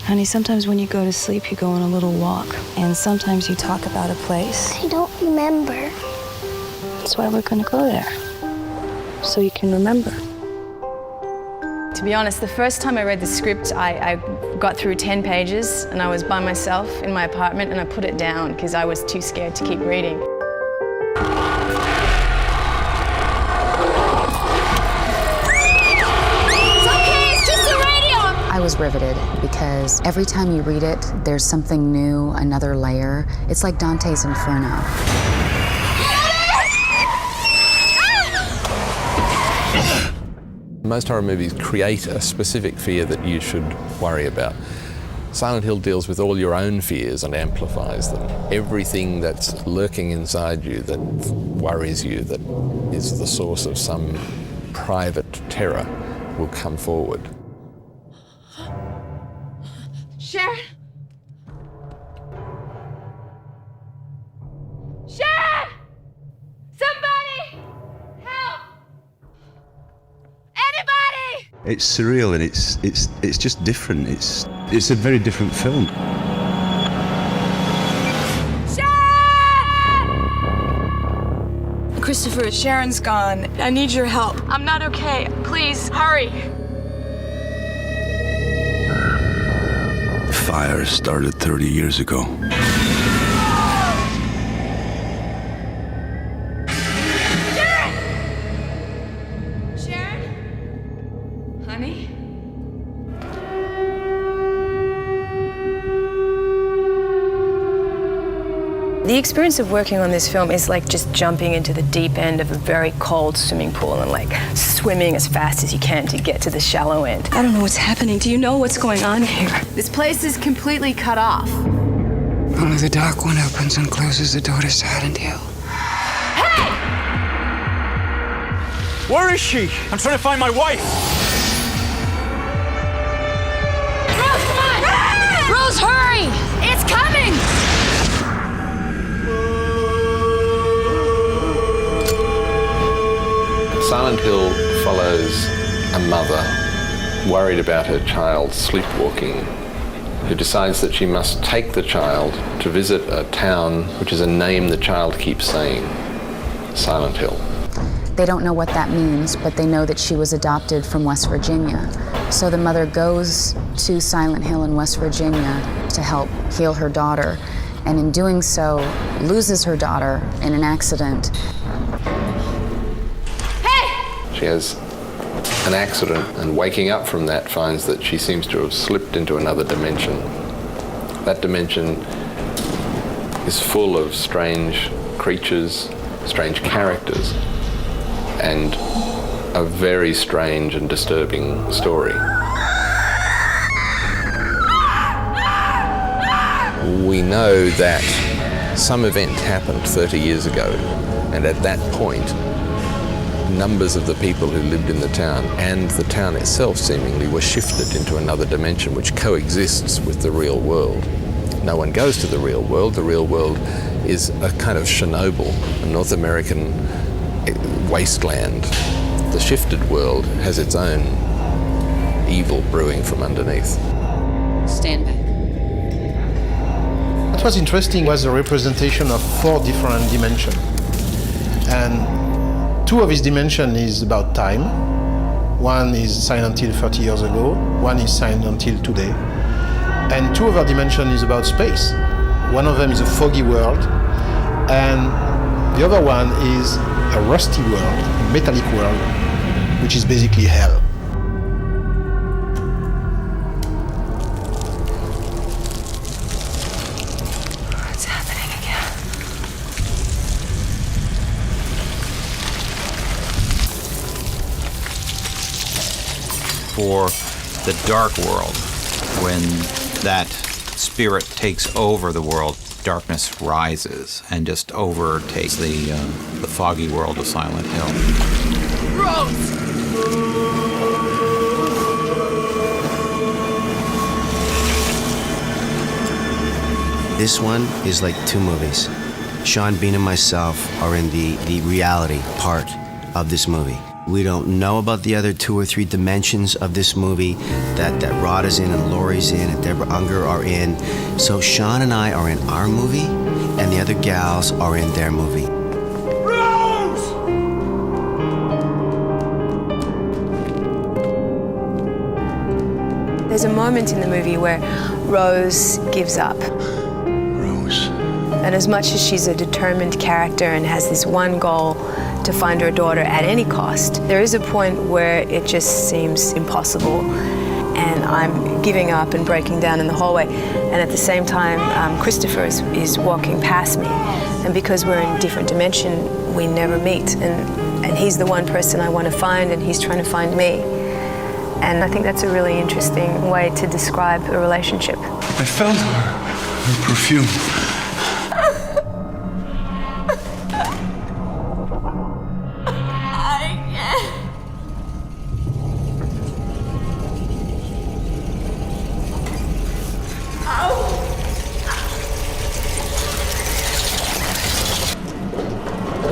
Honey, sometimes when you go to sleep, you go on a little walk. And sometimes you talk about a place. I don't remember. That's why we're gonna go there. So you can remember. To be honest, the first time I read the script, I got through 10 pages and I was by myself in my apartment and I put it down because I was too scared to keep reading. I was riveted because every time you read it, there's something new, another layer. It's like Dante's Inferno. Most horror movies create a specific fear that you should worry about. Silent Hill deals with all your own fears and amplifies them. Everything that's lurking inside you that worries you, that is the source of some private terror, will come forward. Sharon! Sharon! Somebody! Help! Anybody! It's surreal and it's just different. It's a very different film. Sharon! Christopher, Sharon's gone. I need your help. I'm not okay. Please, hurry. The fire started 30 years ago. Sharon? Honey? The experience of working on this film is like just jumping into the deep end of a very cold swimming pool and like swimming as fast as you can to get to the shallow end. I don't know what's happening. Do you know what's going on here? This place is completely cut off. Only the dark one opens and closes the door to Silent Hill. Hey! Where is she? I'm trying to find my wife. Rose, come on! Ah! Rose, hurry! It's coming! Silent Hill follows a mother worried about her child sleepwalking, who decides that she must take the child to visit a town which is a name the child keeps saying, Silent Hill. They don't know what that means, but they know that she was adopted from West Virginia. So the mother goes to Silent Hill in West Virginia to help heal her daughter, and in doing so, loses her daughter in an accident. She has an accident and waking up from that finds that she seems to have slipped into another dimension. That dimension is full of strange creatures, strange characters, and a very strange and disturbing story. We know that some event happened 30 years ago, and at that point, numbers of the people who lived in the town and the town itself seemingly were shifted into another dimension which coexists with the real world. No one goes to the real world. The real world is a kind of Chernobyl, a North American wasteland. The shifted world has its own evil brewing from underneath. Stand back. What was interesting was the representation of 4 different dimensions. And 2 of his dimensions is about time. One is Silent Hill 30 years ago, one is Silent Hill today. And 2 other dimensions is about space. One of them is a foggy world, and the other one is a rusty world, a metallic world, which is basically hell. What's happening again? For the dark world, when that spirit takes over the world, darkness rises and just overtakes the foggy world of Silent Hill. Rose! This one is like 2 movies. Sean Bean and myself are in the reality part of this movie. We don't know about the other 2 or 3 dimensions of this movie that Rod is in and Laurie's in and Deborah Unger are in. So Sean and I are in our movie, and the other gals are in their movie. Rose! There's a moment in the movie where Rose gives up. Rose. And as much as she's a determined character and has this one goal to find her daughter at any cost, there is a point where it just seems impossible. And I'm giving up and breaking down in the hallway. And at the same time, Christopher is walking past me. And because we're in a different dimension, we never meet. And he's the one person I want to find, and he's trying to find me. And I think that's a really interesting way to describe a relationship. I found her perfume.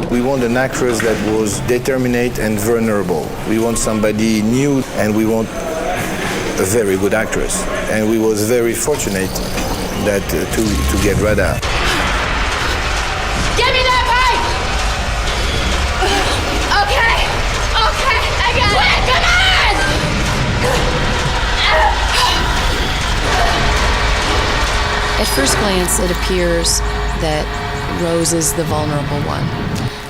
We want an actress that was determined and vulnerable. We want somebody new, and we want a very good actress. And we was very fortunate that to get Radha. Give me that pipe! Okay, I got it. Come on! At first glance, it appears that Rose is the vulnerable one,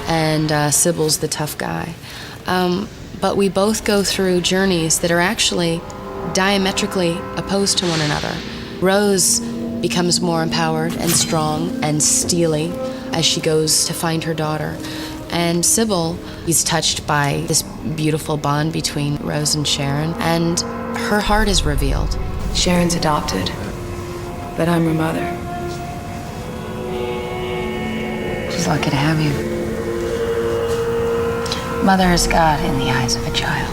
and Sybil's the tough guy. But we both go through journeys that are actually diametrically opposed to one another. Rose becomes more empowered and strong and steely as she goes to find her daughter. And Sybil is touched by this beautiful bond between Rose and Sharon, and her heart is revealed. Sharon's adopted, but I'm her mother. She's lucky to have you. Mother is God in the eyes of a child.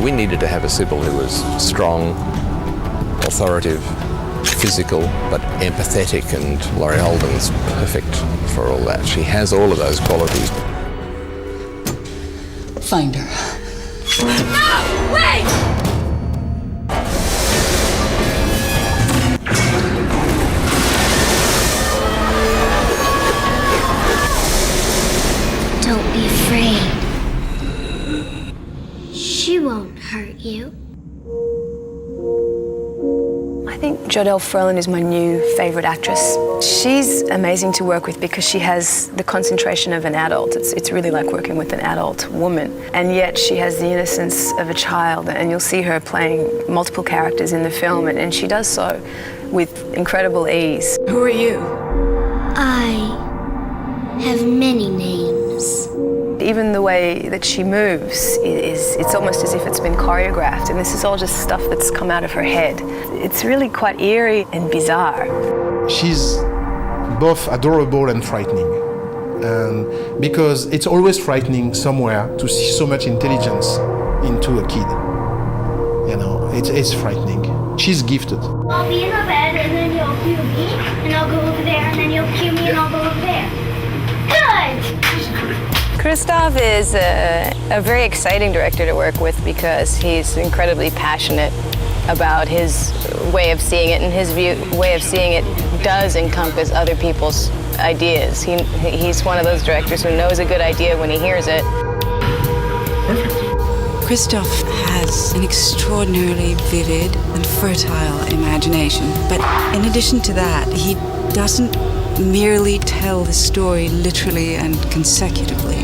We needed to have a Sybil who was strong, authoritative, physical, but empathetic, and Laurie Holden's perfect for all that. She has all of those qualities. Find her. No! Wait! Don't be afraid. She won't hurt you. I think Jodelle Ferland is my new favorite actress. She's amazing to work with because she has the concentration of an adult. It's really like working with an adult woman. And yet she has the innocence of a child, and you'll see her playing multiple characters in the film, and she does so with incredible ease. Who are you? I have many names. Even the way that she moves it's almost as if it's been choreographed, and this is all just stuff that's come out of her head. It's really quite eerie and bizarre. She's both adorable and frightening. And because it's always frightening somewhere to see so much intelligence into a kid. You know, it's frightening. She's gifted. I'll be in the bed, and then you'll cue me, and I'll go over there, and then you'll cue me, and I'll go over there. Good! Christoph is a very exciting director to work with because he's incredibly passionate about his way of seeing it, and his way of seeing it does encompass other people's ideas. He's one of those directors who knows a good idea when he hears it. Christoph has an extraordinarily vivid and fertile imagination. But in addition to that, he doesn't merely tell the story literally and consecutively.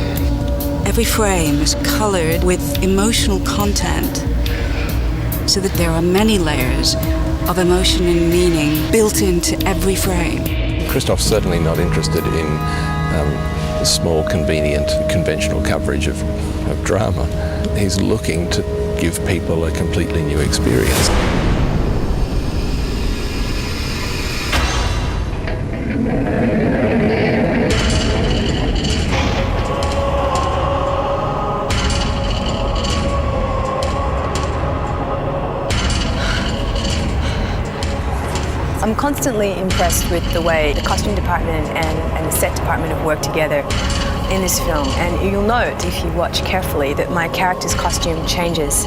Every frame is colored with emotional content so that there are many layers of emotion and meaning built into every frame. Christoph's certainly not interested in the small, convenient, conventional coverage of drama. He's looking to give people a completely new experience. I'm constantly impressed with the way the costume department and the set department have worked together. in this film, and you'll note if you watch carefully that my character's costume changes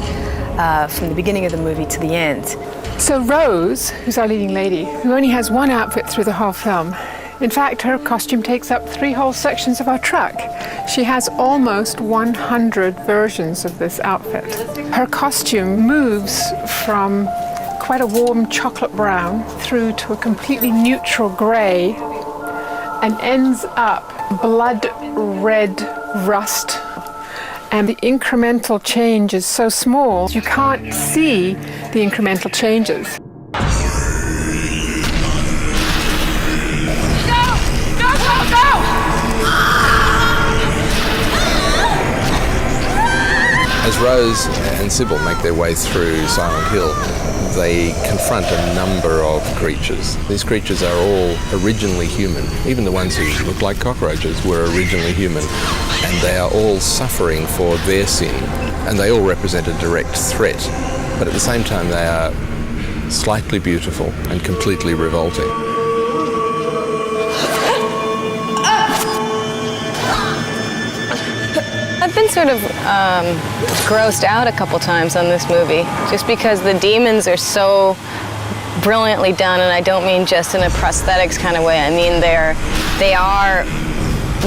from the beginning of the movie to the end. So Rose, who's our leading lady, who only has one outfit through the whole film, in fact, her costume takes up 3 whole sections of our truck. She has almost 100 versions of this outfit. Her costume moves from quite a warm chocolate brown through to a completely neutral grey and ends up blood red rust. And the incremental change is so small, you can't see the incremental changes. As Rose and Sybil make their way through Silent Hill, they confront a number of creatures. These creatures are all originally human. Even the ones who look like cockroaches were originally human. And they are all suffering for their sin. And they all represent a direct threat. But at the same time, they are slightly beautiful and completely revolting. I've been sort of grossed out a couple times on this movie, just because the demons are so brilliantly done, and I don't mean just in a prosthetics kind of way. I mean they are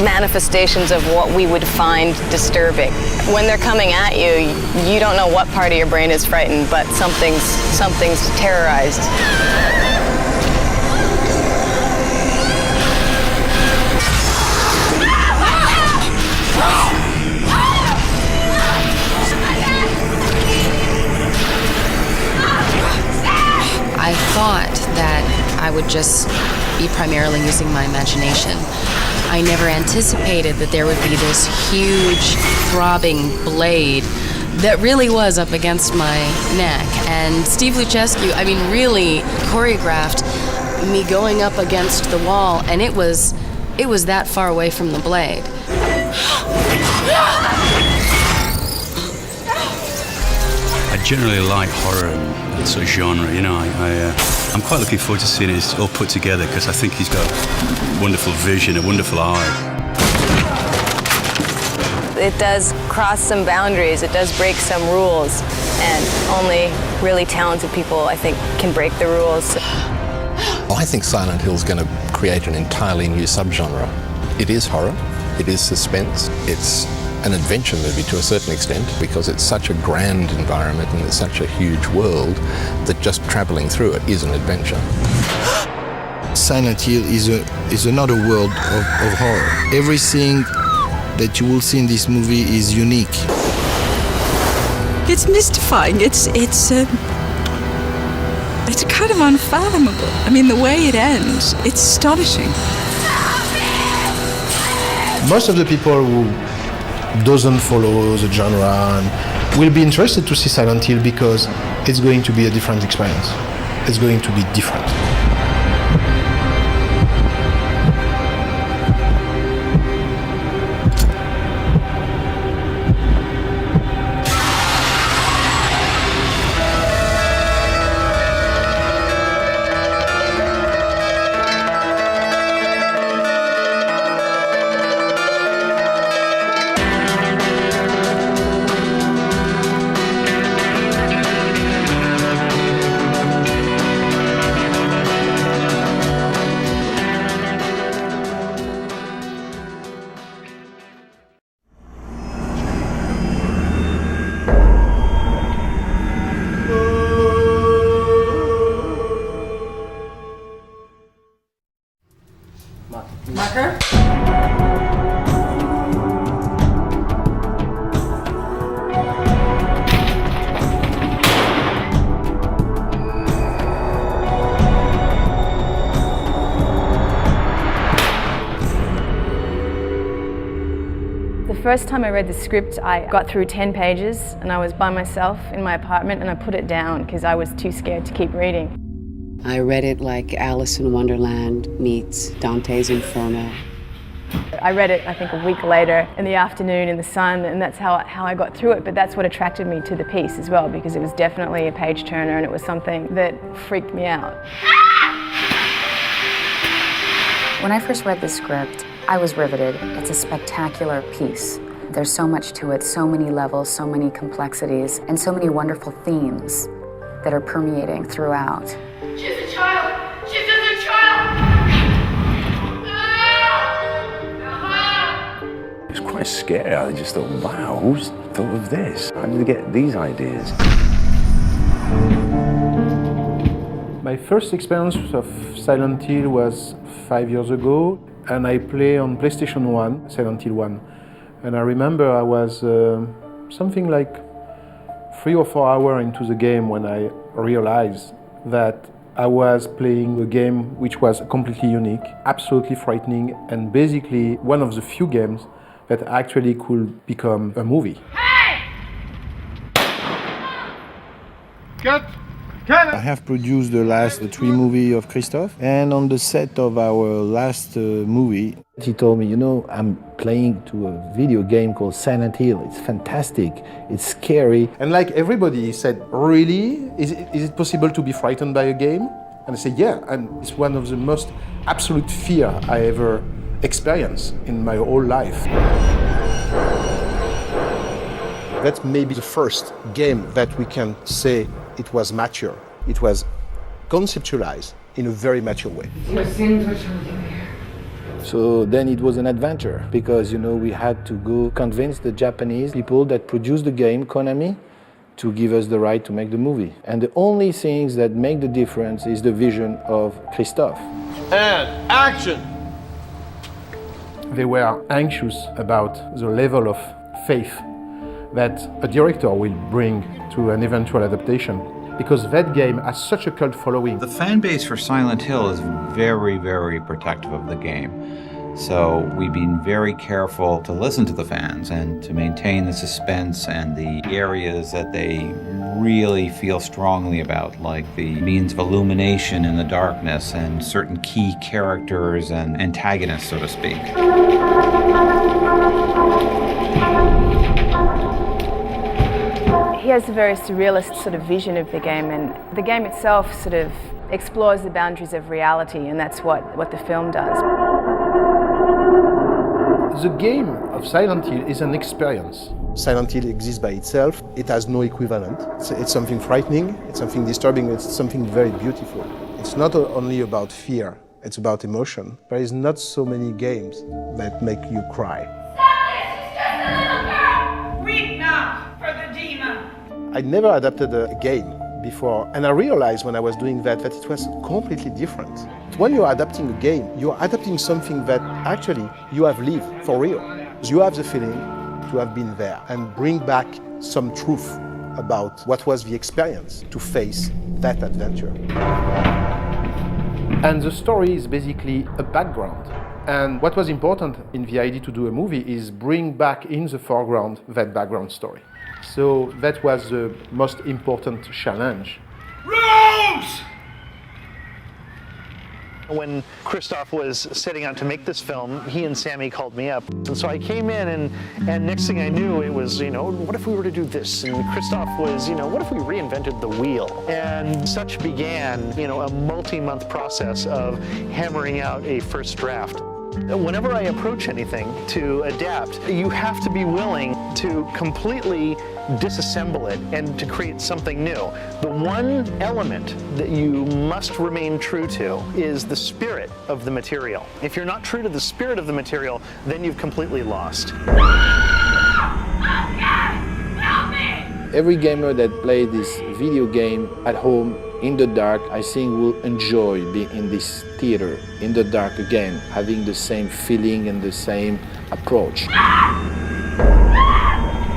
manifestations of what we would find disturbing. When they're coming at you, you don't know what part of your brain is frightened, but something's terrorized. I thought that I would just be primarily using my imagination. I never anticipated that there would be this huge, throbbing blade that really was up against my neck. And Steve Luchescu, I mean, really choreographed me going up against the wall, and it was that far away from the blade. I generally like horror and sort of genre, you know. I'm quite looking forward to seeing it all put together, because I think he's got a wonderful vision, a wonderful eye. It does cross some boundaries, it does break some rules, and only really talented people, I think, can break the rules. I think Silent Hill is going to create an entirely new subgenre. It is horror, it is suspense, it's an adventure movie to a certain extent, because it's such a grand environment and it's such a huge world that just travelling through it is an adventure. Silent Hill is another world of horror. Everything that you will see in this movie is unique. It's mystifying. It's kind of unfathomable. I mean, the way it ends, it's astonishing. Most of the people who doesn't follow the genre and will be interested to see Silent Hill, because it's going to be a different experience. It's going to be different. Marker? The first time I read the script, I got through 10 pages and I was by myself in my apartment, and I put it down because I was too scared to keep reading. I read it like Alice in Wonderland meets Dante's Inferno. I read it, I think, a week later in the afternoon in the sun, and that's how I got through it. But that's what attracted me to the piece as well, because it was definitely a page turner and it was something that freaked me out. When I first read the script, I was riveted. It's a spectacular piece. There's so much to it, so many levels, so many complexities, and so many wonderful themes that are permeating throughout. She's a child! She's just a child! It was quite scary. I just thought, wow, who's thought of this? How did they get these ideas? My first experience of Silent Hill was 5 years ago, and I play on PlayStation 1, Silent Hill 1. And I remember I was something like 3 or 4 hours into the game when I realized that I was playing a game which was completely unique, absolutely frightening, and basically one of the few games that actually could become a movie. Cut! I have produced the last 3 movies of Christophe, and on the set of our last movie, he told me, you know, I'm playing to a video game called Silent Hill. It's fantastic, it's scary. And like everybody, he said, really? Is it possible to be frightened by a game? And I said, yeah, and it's one of the most absolute fear I ever experienced in my whole life. That's maybe the first game that we can say it was mature. It was conceptualized in a very mature way. Your sins were told you here. So then it was an adventure because, you know, we had to go convince the Japanese people that produced the game, Konami, to give us the right to make the movie. And the only things that make the difference is the vision of Christophe. And action! They were anxious about the level of faith that a director will bring to an eventual adaptation, because that game has such a cult following. The fan base for Silent Hill is very, very protective of the game. So we've been very careful to listen to the fans and to maintain the suspense and the areas that they really feel strongly about, like the means of illumination in the darkness and certain key characters and antagonists, so to speak. He has a very surrealist sort of vision of the game, and the game itself sort of explores the boundaries of reality, and that's what the film does. The game of Silent Hill is an experience. Silent Hill exists by itself. It has no equivalent. It's something frightening, it's something disturbing, it's something very beautiful. It's not only about fear, it's about emotion. There is not so many games that make you cry. Weep not for the demon! I never adapted a game before, and I realized when I was doing that it was completely different. When you're adapting a game, you're adapting something that actually you have lived for real. You have the feeling to have been there and bring back some truth about what was the experience to face that adventure. And the story is basically a background. And what was important in the idea to do a movie is bring back in the foreground that background story. So that was the most important challenge. Rose! When Christophe was setting out to make this film, he and Sammy called me up. And so I came in and next thing I knew it was, you know, what if we were to do this? And Christophe was, you know, what if we reinvented the wheel? And such began, you know, a multi-month process of hammering out a first draft. Whenever I approach anything to adapt, you have to be willing to completely disassemble it and to create something new. The one element that you must remain true to is the spirit of the material. If you're not true to the spirit of the material, then you've completely lost. Every gamer that plays this video game at home in the dark, I think will enjoy being in this theater in the dark again, having the same feeling and the same approach.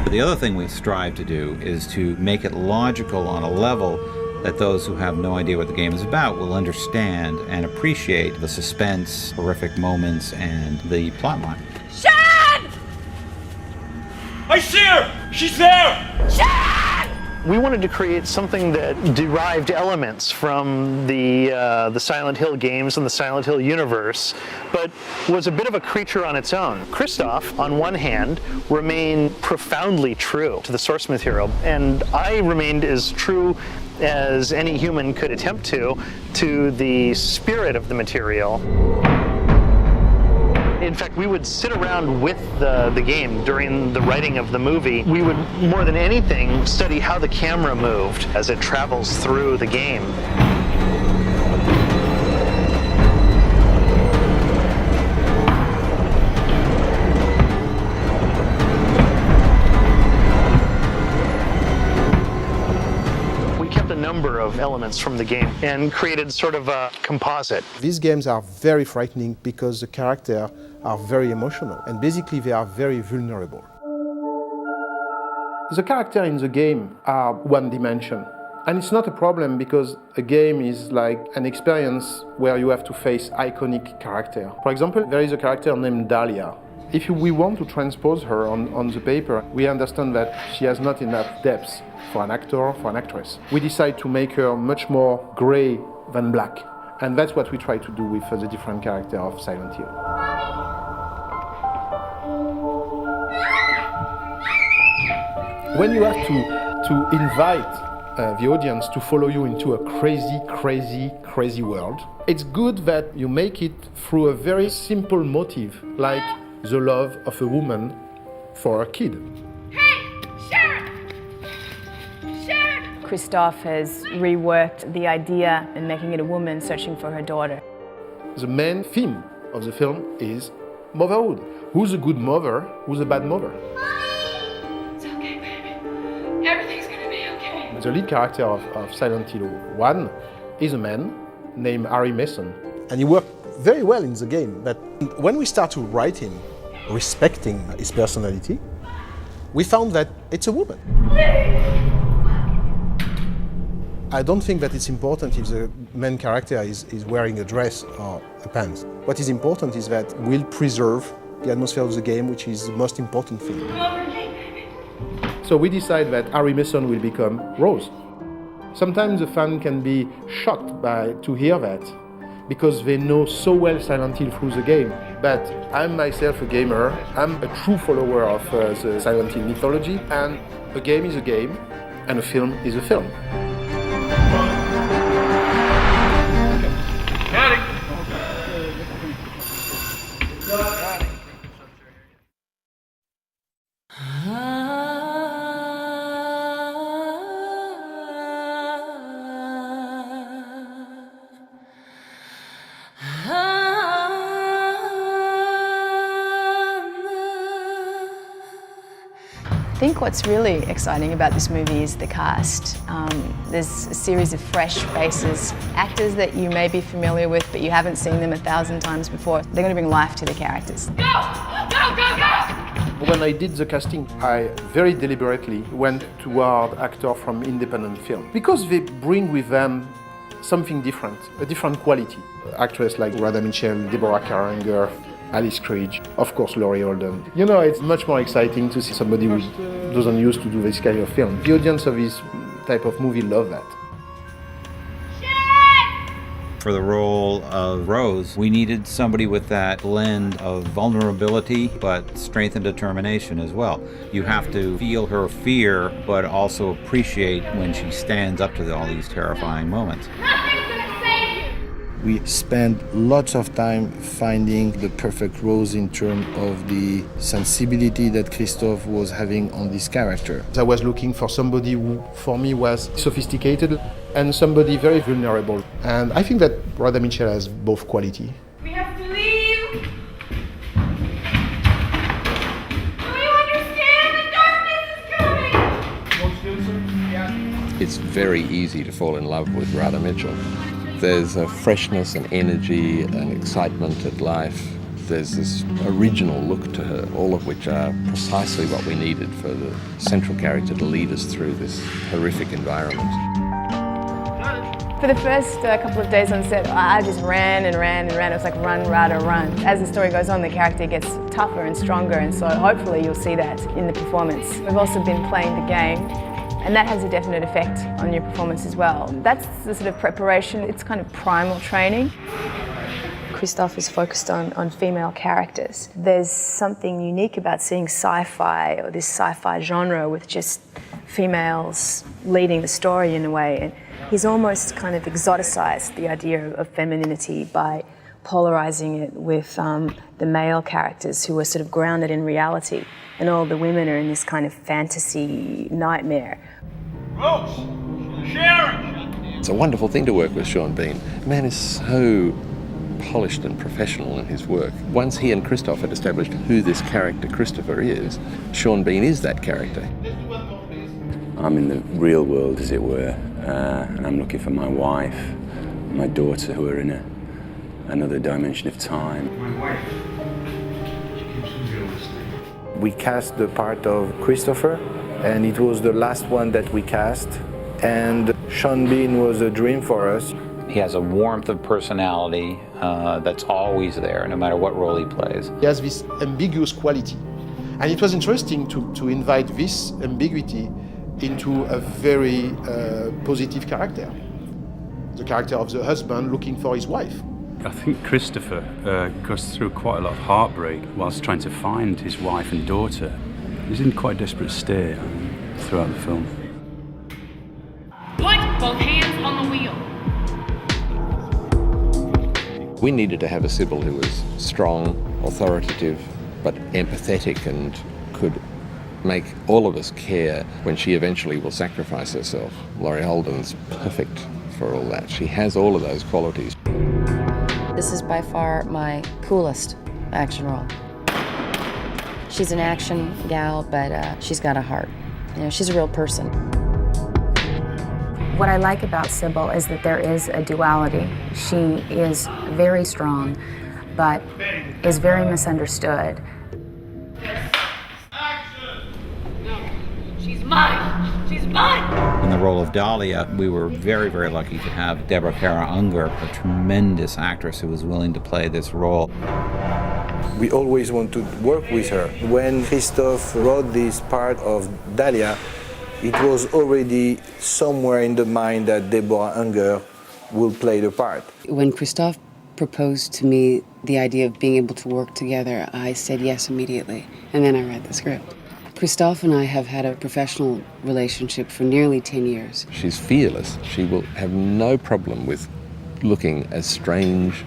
The other thing we strive to do is to make it logical on a level that those who have no idea what the game is about will understand and appreciate the suspense, horrific moments, and the plotline. Shan! I see her! She's there! Shan! We wanted to create something that derived elements from the Silent Hill games and the Silent Hill universe, but was a bit of a creature on its own. Christophe, on one hand, remained profoundly true to the source material, and I remained as true as any human could attempt to the spirit of the material. In fact, we would sit around with the game during the writing of the movie. We would, more than anything, study how the camera moved as it travels through the game. Number of elements from the game and created sort of a composite. These games are very frightening because the characters are very emotional and basically they are very vulnerable. The characters in the game are one dimension. And it's not a problem because a game is like an experience where you have to face iconic characters. For example, there is a character named Dahlia. If we want to transpose her on the paper, we understand that she has not enough depth for an actor or for an actress. We decide to make her much more gray than black. And that's what we try to do with the different characters of Silent Hill. When you have to invite the audience to follow you into a crazy world, it's good that you make it through a very simple motive, like the love of a woman for a kid. Christophe has reworked the idea and making it a woman searching for her daughter. The main theme of the film is motherhood. Who's a good mother? Who's a bad mother? It's okay, baby. Everything's gonna be okay. The lead character of Silent Hill 1 is a man named Harry Mason. And he worked very well in the game, but when we start to write him, respecting his personality, we found that it's a woman. I don't think that it's important if the main character is wearing a dress or a pants. What is important is that we'll preserve the atmosphere of the game, which is the most important thing. So we decide that Harry Mason will become Rose. Sometimes the fan can be shocked to hear that, because they know so well Silent Hill through the game. But I'm myself a gamer, I'm a true follower of the Silent Hill mythology, and a game is a game, and a film is a film. I think what's really exciting about this movie is the cast. There's a series of fresh faces, actors that you may be familiar with, but you haven't seen them 1,000 times before. They're going to bring life to the characters. Go! Go, go, go! When I did the casting, I very deliberately went toward actors from independent film, because they bring with them something different, a different quality. Actresses like Radha Mitchell, Deborah Karanger, Alice Krige, of course Laurie Holden. You know, it's much more exciting to see somebody who doesn't used to do this kind of film. The audience of this type of movie love that. For the role of Rose, we needed somebody with that blend of vulnerability, but strength and determination as well. You have to feel her fear, but also appreciate when she stands up to all these terrifying moments. We spent lots of time finding the perfect Rose in terms of the sensibility that Christophe was having on this character. I was looking for somebody who, for me, was sophisticated and somebody very vulnerable. And I think that Radha Mitchell has both quality. We have to leave. Do you understand? The darkness is coming. It's very easy to fall in love with Radha Mitchell. There's a freshness and energy and excitement at life. There's this original look to her, all of which are precisely what we needed for the central character to lead us through this horrific environment. For the first couple of days on set, I just ran and ran and ran. It was like run, Radha, run. As the story goes on, the character gets tougher and stronger, and so hopefully you'll see that in the performance. We've also been playing the game, and that has a definite effect on your performance as well. That's the sort of preparation, it's kind of primal training. Christophe is focused on female characters. There's something unique about seeing sci-fi or this sci-fi genre with just females leading the story in a way. And he's almost kind of exoticized the idea of femininity by polarizing it with the male characters who are sort of grounded in reality, and all the women are in this kind of fantasy nightmare. Rose! Sharon! It's a wonderful thing to work with Sean Bean. The man is so polished and professional in his work. Once he and Christoph had established who this character Christopher is, Sean Bean is that character. I'm in the real world, as it were, and I'm looking for my wife, my daughter, who are in another dimension of time. My wife. She keeps it realistic. We cast the part of Christopher, and it was the last one that we cast. And Sean Bean was a dream for us. He has a warmth of personality that's always there, no matter what role he plays. He has this ambiguous quality. And it was interesting to invite this ambiguity into a very positive character. The character of the husband looking for his wife. I think Christopher goes through quite a lot of heartbreak whilst trying to find his wife and daughter. He's in quite a desperate state throughout the film. Put both hands on the wheel. We needed to have a Sybil who was strong, authoritative, but empathetic and could make all of us care when she eventually will sacrifice herself. Laurie Holden's perfect for all that. She has all of those qualities. This is by far my coolest action role. She's an action gal, but she's got a heart. You know, she's a real person. What I like about Sybil is that there is a duality. She is very strong, but is very misunderstood. She's mine. She's mine. In the role of Dahlia, we were very, very lucky to have Deborah Kara Unger, a tremendous actress who was willing to play this role. We always want to work with her. When Christoph wrote this part of Dahlia, it was already somewhere in the mind that Deborah Unger will play the part. When Christoph proposed to me the idea of being able to work together, I said yes immediately, and then I read the script. Christoph and I have had a professional relationship for nearly 10 years. She's fearless. She will have no problem with looking as strange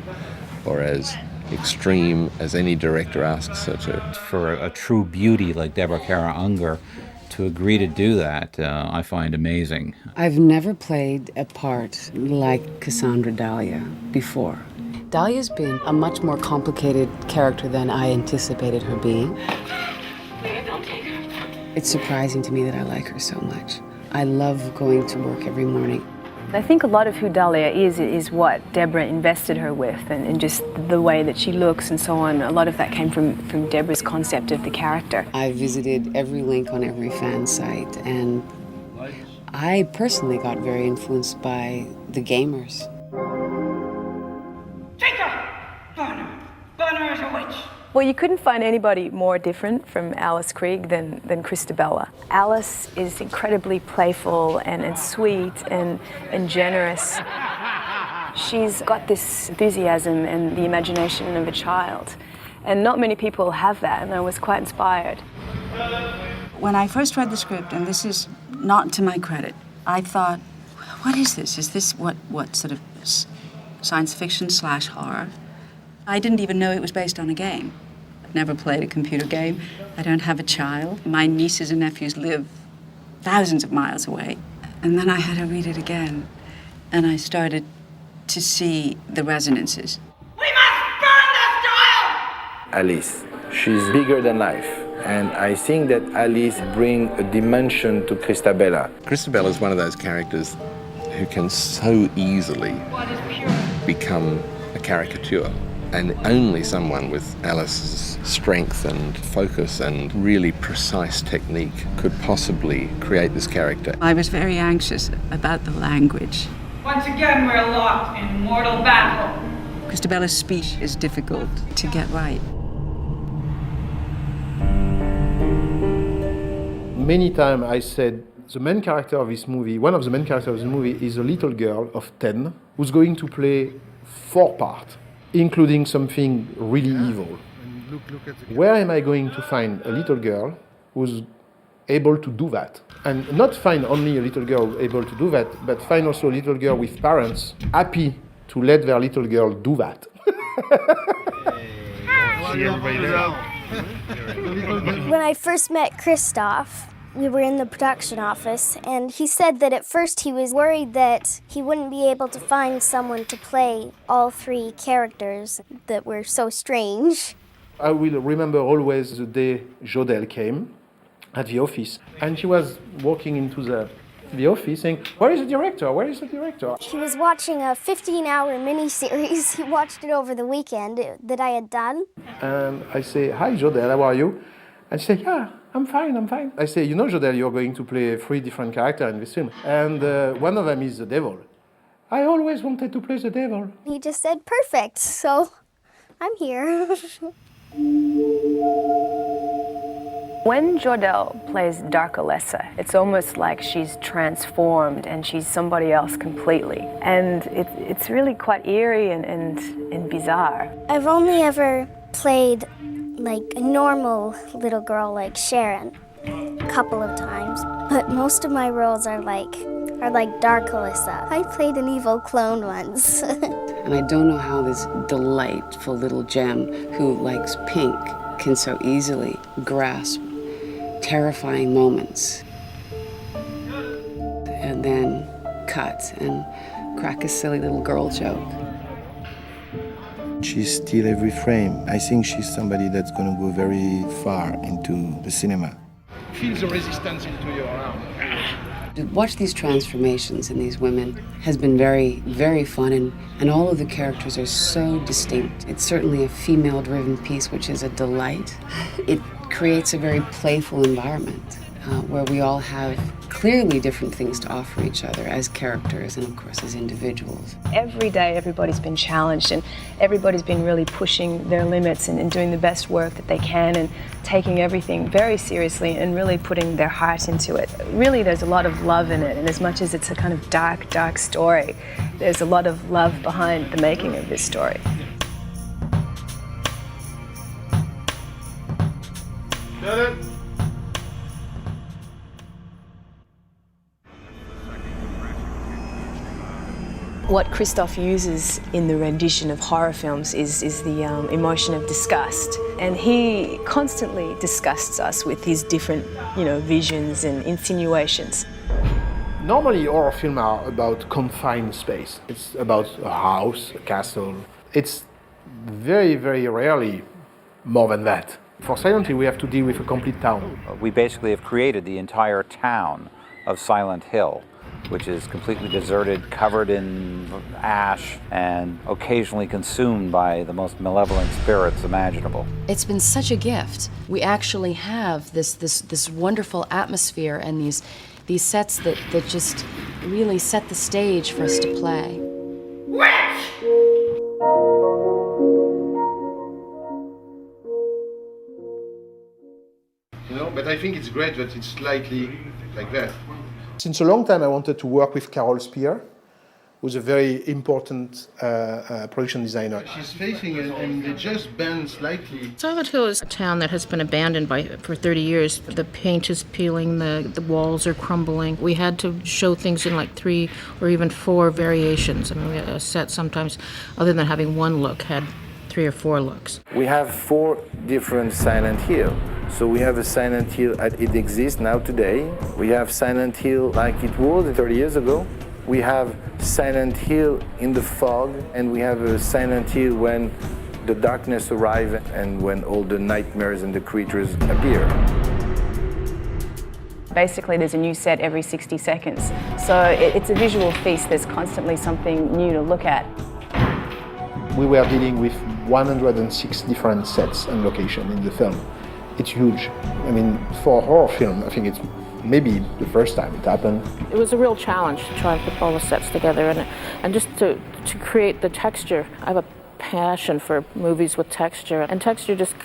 or as extreme as any director asks her to. For a true beauty like Deborah Kara Unger, to agree to do that, I find amazing. I've never played a part like Cassandra Dahlia before. Dahlia's been a much more complicated character than I anticipated her being. It's surprising to me that I like her so much. I love going to work every morning. I think a lot of who Dahlia is what Deborah invested her with, and just the way that she looks and so on. A lot of that came from Deborah's concept of the character. I visited every link on every fan site, and I personally got very influenced by the gamers. Take her! Burn her! Burn her as a witch! Well, you couldn't find anybody more different from Alice Krige than Christabella. Alice is incredibly playful and sweet and generous. She's got this enthusiasm and the imagination of a child. And not many people have that, and I was quite inspired. When I first read the script, and this is not to my credit, I thought, what is this? Is this what sort of science fiction / horror? I didn't even know it was based on a game. I've never played a computer game. I don't have a child. My nieces and nephews live thousands of miles away. And then I had to read it again, and I started to see the resonances. We must burn this child! Alice, she's bigger than life. And I think that Alice brings a dimension to Christabella. Christabella is one of those characters who can so easily become a caricature. And only someone with Alice's strength and focus and really precise technique could possibly create this character. I was very anxious about the language. Once again, we're locked in mortal battle. Christabella's speech is difficult to get right. Many times I said the main character of this movie, one of the main characters of the movie is a little girl of 10 who's going to play 4 parts, including something really evil. Where am I going to find a little girl who's able to do that? And not find only a little girl able to do that, but find also a little girl with parents happy to let their little girl do that. See everybody there. When I first met Christoph, we were in the production office, and he said that at first he was worried that he wouldn't be able to find someone to play all three characters that were so strange. I will remember always the day Jodelle came at the office, and she was walking into the office saying, "Where is the director? Where is the director?" He was watching a 15-hour miniseries. He watched it over the weekend that I had done. And I say, "Hi, Jodelle, how are you?" And she said, "Yeah, I'm fine, I'm fine." I say, "You know, Jodelle, you're going to play 3 different characters in this film, and one of them is the devil. I always wanted to play the devil." He just said, "Perfect," so I'm here. When Jodelle plays Darkolessa, it's almost like she's transformed and she's somebody else completely. And it's really quite eerie and bizarre. I've only ever played like a normal little girl like Sharon a couple of times, but most of my roles are like Darkolessa. I played an evil clone once. And I don't know how this delightful little gem who likes pink can so easily grasp terrifying moments and then cut and crack a silly little girl joke. She steals every frame. I think she's somebody that's going to go very far into the cinema. Feel the resistance into your arm. To watch these transformations in these women has been very, very fun, and all of the characters are so distinct. It's certainly a female-driven piece, which is a delight. It creates a very playful environment where we all have clearly different things to offer each other as characters and, of course, as individuals. Every day, everybody's been challenged and everybody's been really pushing their limits and doing the best work that they can and taking everything very seriously and really putting their heart into it. Really, there's a lot of love in it, and as much as it's a kind of dark, dark story, there's a lot of love behind the making of this story. What Christoph uses in the rendition of horror films is the emotion of disgust. And he constantly disgusts us with his different, visions and insinuations. Normally, horror films are about confined space. It's about a house, a castle. It's very, very rarely more than that. For Silent Hill, we have to deal with a complete town. We basically have created the entire town of Silent Hill, which is completely deserted, covered in ash, and occasionally consumed by the most malevolent spirits imaginable. It's been such a gift. We actually have this wonderful atmosphere and these sets that just really set the stage for us to play. But I think it's great that it's slightly like that. Since a long time, I wanted to work with Carol Spear, who's a very important production designer. She's facing it, and they just bend slightly. Silent Hill is a town that has been abandoned for 30 years. The paint is peeling, the walls are crumbling. We had to show things in like 3 or even 4 variations. I mean, we had a set sometimes, other than having one look, had 3 or 4 looks. We have 4 different Silent Hill. So we have a Silent Hill as it exists now today. We have Silent Hill like it was 30 years ago. We have Silent Hill in the fog, and we have a Silent Hill when the darkness arrives and when all the nightmares and the creatures appear. Basically, there's a new set every 60 seconds. So it's a visual feast. There's constantly something new to look at. We were dealing with 106 different sets and locations in the film. It's huge. I mean, for a horror film, I think it's maybe the first time it happened. It was a real challenge to try and put all the sets together and just to create the texture. I have a passion for movies with texture, and texture just,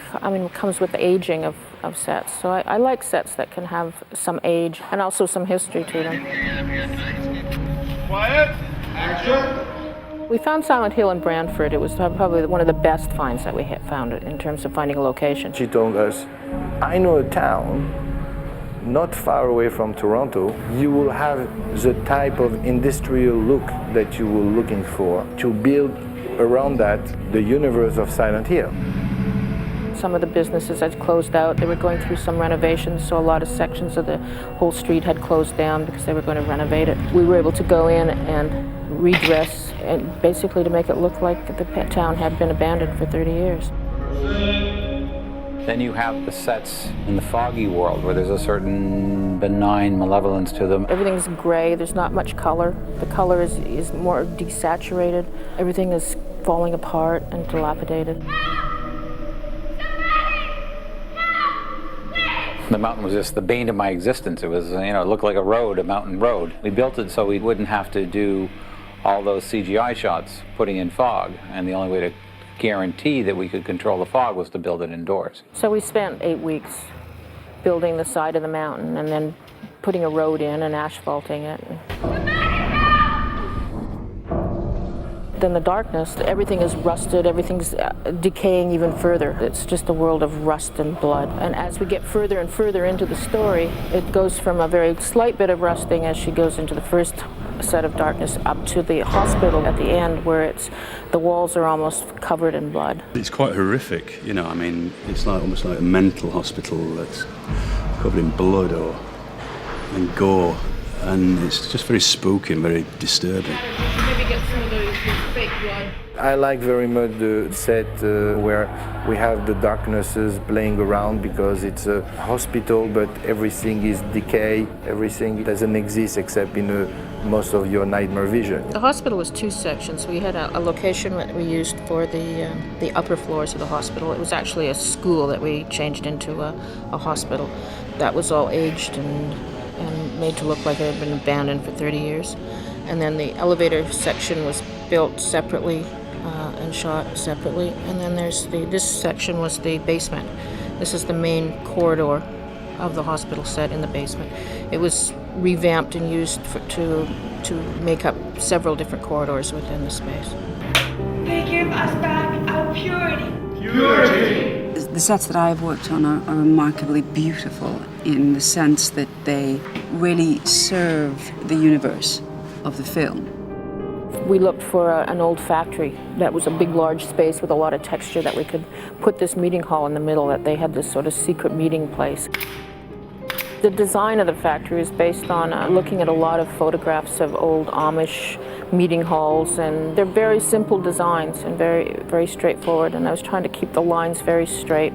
comes with the aging of sets. So I like sets that can have some age and also some history to them. Quiet. Action. We found Silent Hill in Brantford. It was probably one of the best finds that we had found in terms of finding a location. She told us, I know a town not far away from Toronto. You will have the type of industrial look that you were looking for to build around that the universe of Silent Hill. Some of the businesses had closed out. They were going through some renovations, so a lot of sections of the whole street had closed down because they were going to renovate it. We were able to go in and redress, and basically to make it look like the town had been abandoned for 30 years. Then you have the sets in the foggy world where there's a certain benign malevolence to them. Everything's gray, there's not much color. The color is more desaturated. Everything is falling apart and dilapidated. The mountain was just the bane of my existence. It was, it looked like a road, a mountain road. We built it so we wouldn't have to do all those CGI shots putting in fog, and the only way to guarantee that we could control the fog was to build it indoors. So we spent 8 weeks building the side of the mountain and then putting a road in and asphalting it. Then the darkness, everything is rusted, everything's decaying even further. It's just a world of rust and blood. And as we get further and further into the story, it goes from a very slight bit of rusting as she goes into the first set of darkness up to the hospital at the end where the walls are almost covered in blood. It's quite horrific, it's almost like a mental hospital that's covered in blood and gore, and it's just very spooky and very disturbing. Maybe get some of those fake blood. I like very much the set where we have the darknesses playing around because it's a hospital, but everything is decay, everything doesn't exist except in most of your nightmare vision. The hospital was 2 sections. We had a location that we used for the upper floors of the hospital. It was actually a school that we changed into a hospital. That was all aged and made to look like it had been abandoned for 30 years. And then the elevator section was built separately and shot separately. And then this section was the basement. This is the main corridor of the hospital set in the basement. It was revamped and used to make up several different corridors within the space. They give us back our purity. Purity! The sets that I've worked on are remarkably beautiful in the sense that they really serve the universe of the film. We looked for an old factory that was a big, large space with a lot of texture that we could put this meeting hall in the middle, that they had this sort of secret meeting place. The design of the factory is based on looking at a lot of photographs of old Amish meeting halls, and they're very simple designs and very, very straightforward, and I was trying to keep the lines very straight.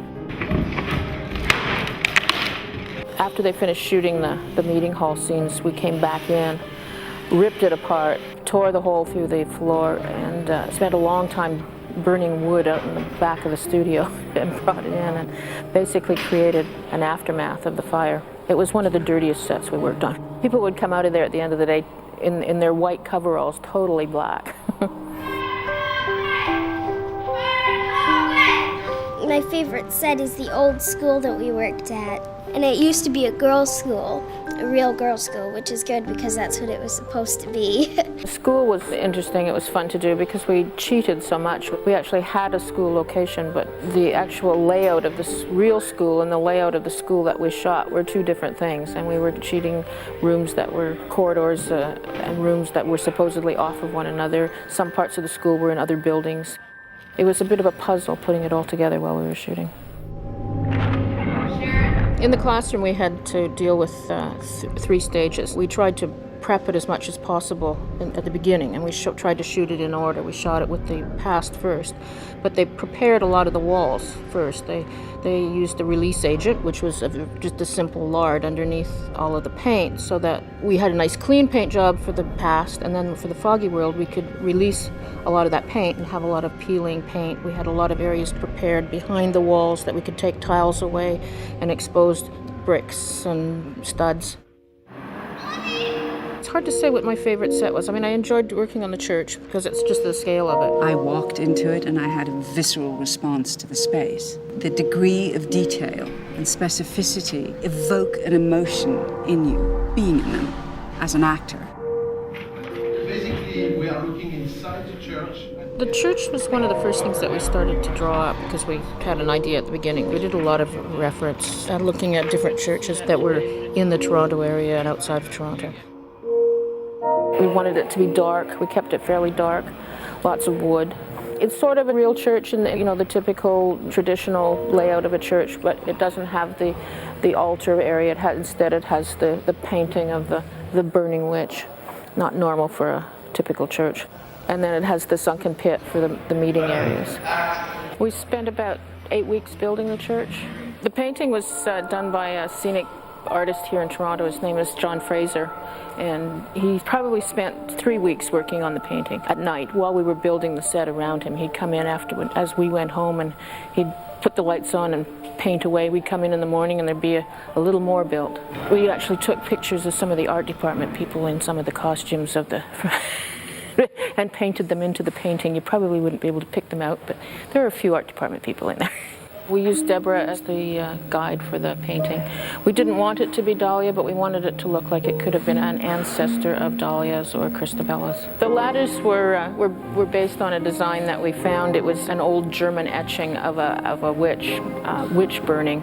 After they finished shooting the meeting hall scenes, we came back in, ripped it apart, tore the hole through the floor, and spent a long time burning wood out in the back of the studio and brought it in and basically created an aftermath of the fire. It was one of the dirtiest sets we worked on. People would come out of there at the end of the day in their white coveralls, totally black. My favorite set is the old school that we worked at. And it used to be a girls' school, a real girls' school, which is good because that's what it was supposed to be. The school was interesting. It was fun to do because we cheated so much. We actually had a school location, but the actual layout of this real school and the layout of the school that we shot were 2 different things. And we were cheating rooms that were corridors and rooms that were supposedly off of one another. Some parts of the school were in other buildings. It was a bit of a puzzle putting it all together while we were shooting. In the classroom, we had to deal with 3 stages. We tried to prep it as much as possible at the beginning, and we tried to shoot it in order. We shot it with the past first, but they prepared a lot of the walls first. They used the release agent, which was just a simple lard underneath all of the paint, so that we had a nice clean paint job for the past, and then for the foggy world, we could release a lot of that paint and have a lot of peeling paint. We had a lot of areas prepared behind the walls that we could take tiles away and exposed bricks and studs. It's hard to say what my favorite set was. I mean, I enjoyed working on the church because it's just the scale of it. I walked into it and I had a visceral response to the space. The degree of detail and specificity evoke an emotion in you, being in them as an actor. Basically, we are looking inside the church. The church was one of the first things that we started to draw up because we had an idea at the beginning. We did a lot of reference at looking at different churches that were in the Toronto area and outside of Toronto. We wanted it to be dark. We kept it fairly dark, lots of wood. It's sort of a real church in the typical traditional layout of a church, but it doesn't have the altar area. Instead it has the painting of the burning witch, not normal for a typical church. And then it has the sunken pit for the meeting areas. We spent about 8 weeks building the church. The painting was done by a scenic artist here in Toronto. His name is John Fraser, and he probably spent 3 weeks working on the painting at night while we were building the set around him. He'd come in as we went home, and he'd put the lights on and paint away. We'd come in the morning and there'd be a little more built. We actually took pictures of some of the art department people in some of the costumes of the and painted them into the painting. You probably wouldn't be able to pick them out, but there are a few art department people in there. We used Deborah as the guide for the painting. We didn't want it to be Dahlia, but we wanted it to look like it could have been an ancestor of Dahlia's or Christabella's. The ladders were based on a design that we found. It was an old German etching of a witch burning.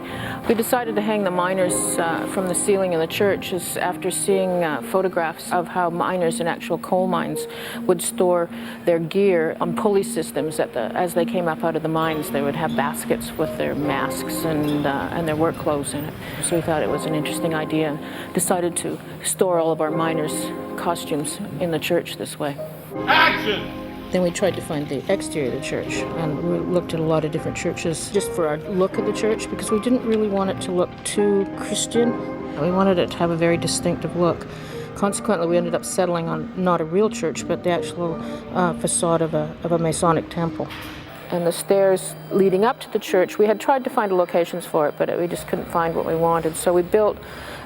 We decided to hang the miners from the ceiling in the church after seeing photographs of how miners in actual coal mines would store their gear on pulley systems as they came up out of the mines. They would have baskets with their masks and their work clothes in it. So we thought it was an interesting idea and decided to store all of our miners' costumes in the church this way. Action! Then we tried to find the exterior of the church, and we looked at a lot of different churches just for our look of the church, because we didn't really want it to look too Christian. We wanted it to have a very distinctive look. Consequently, we ended up settling on not a real church, but the actual facade of a Masonic temple. And the stairs leading up to the church, we had tried to find locations for it, but we just couldn't find what we wanted. So we built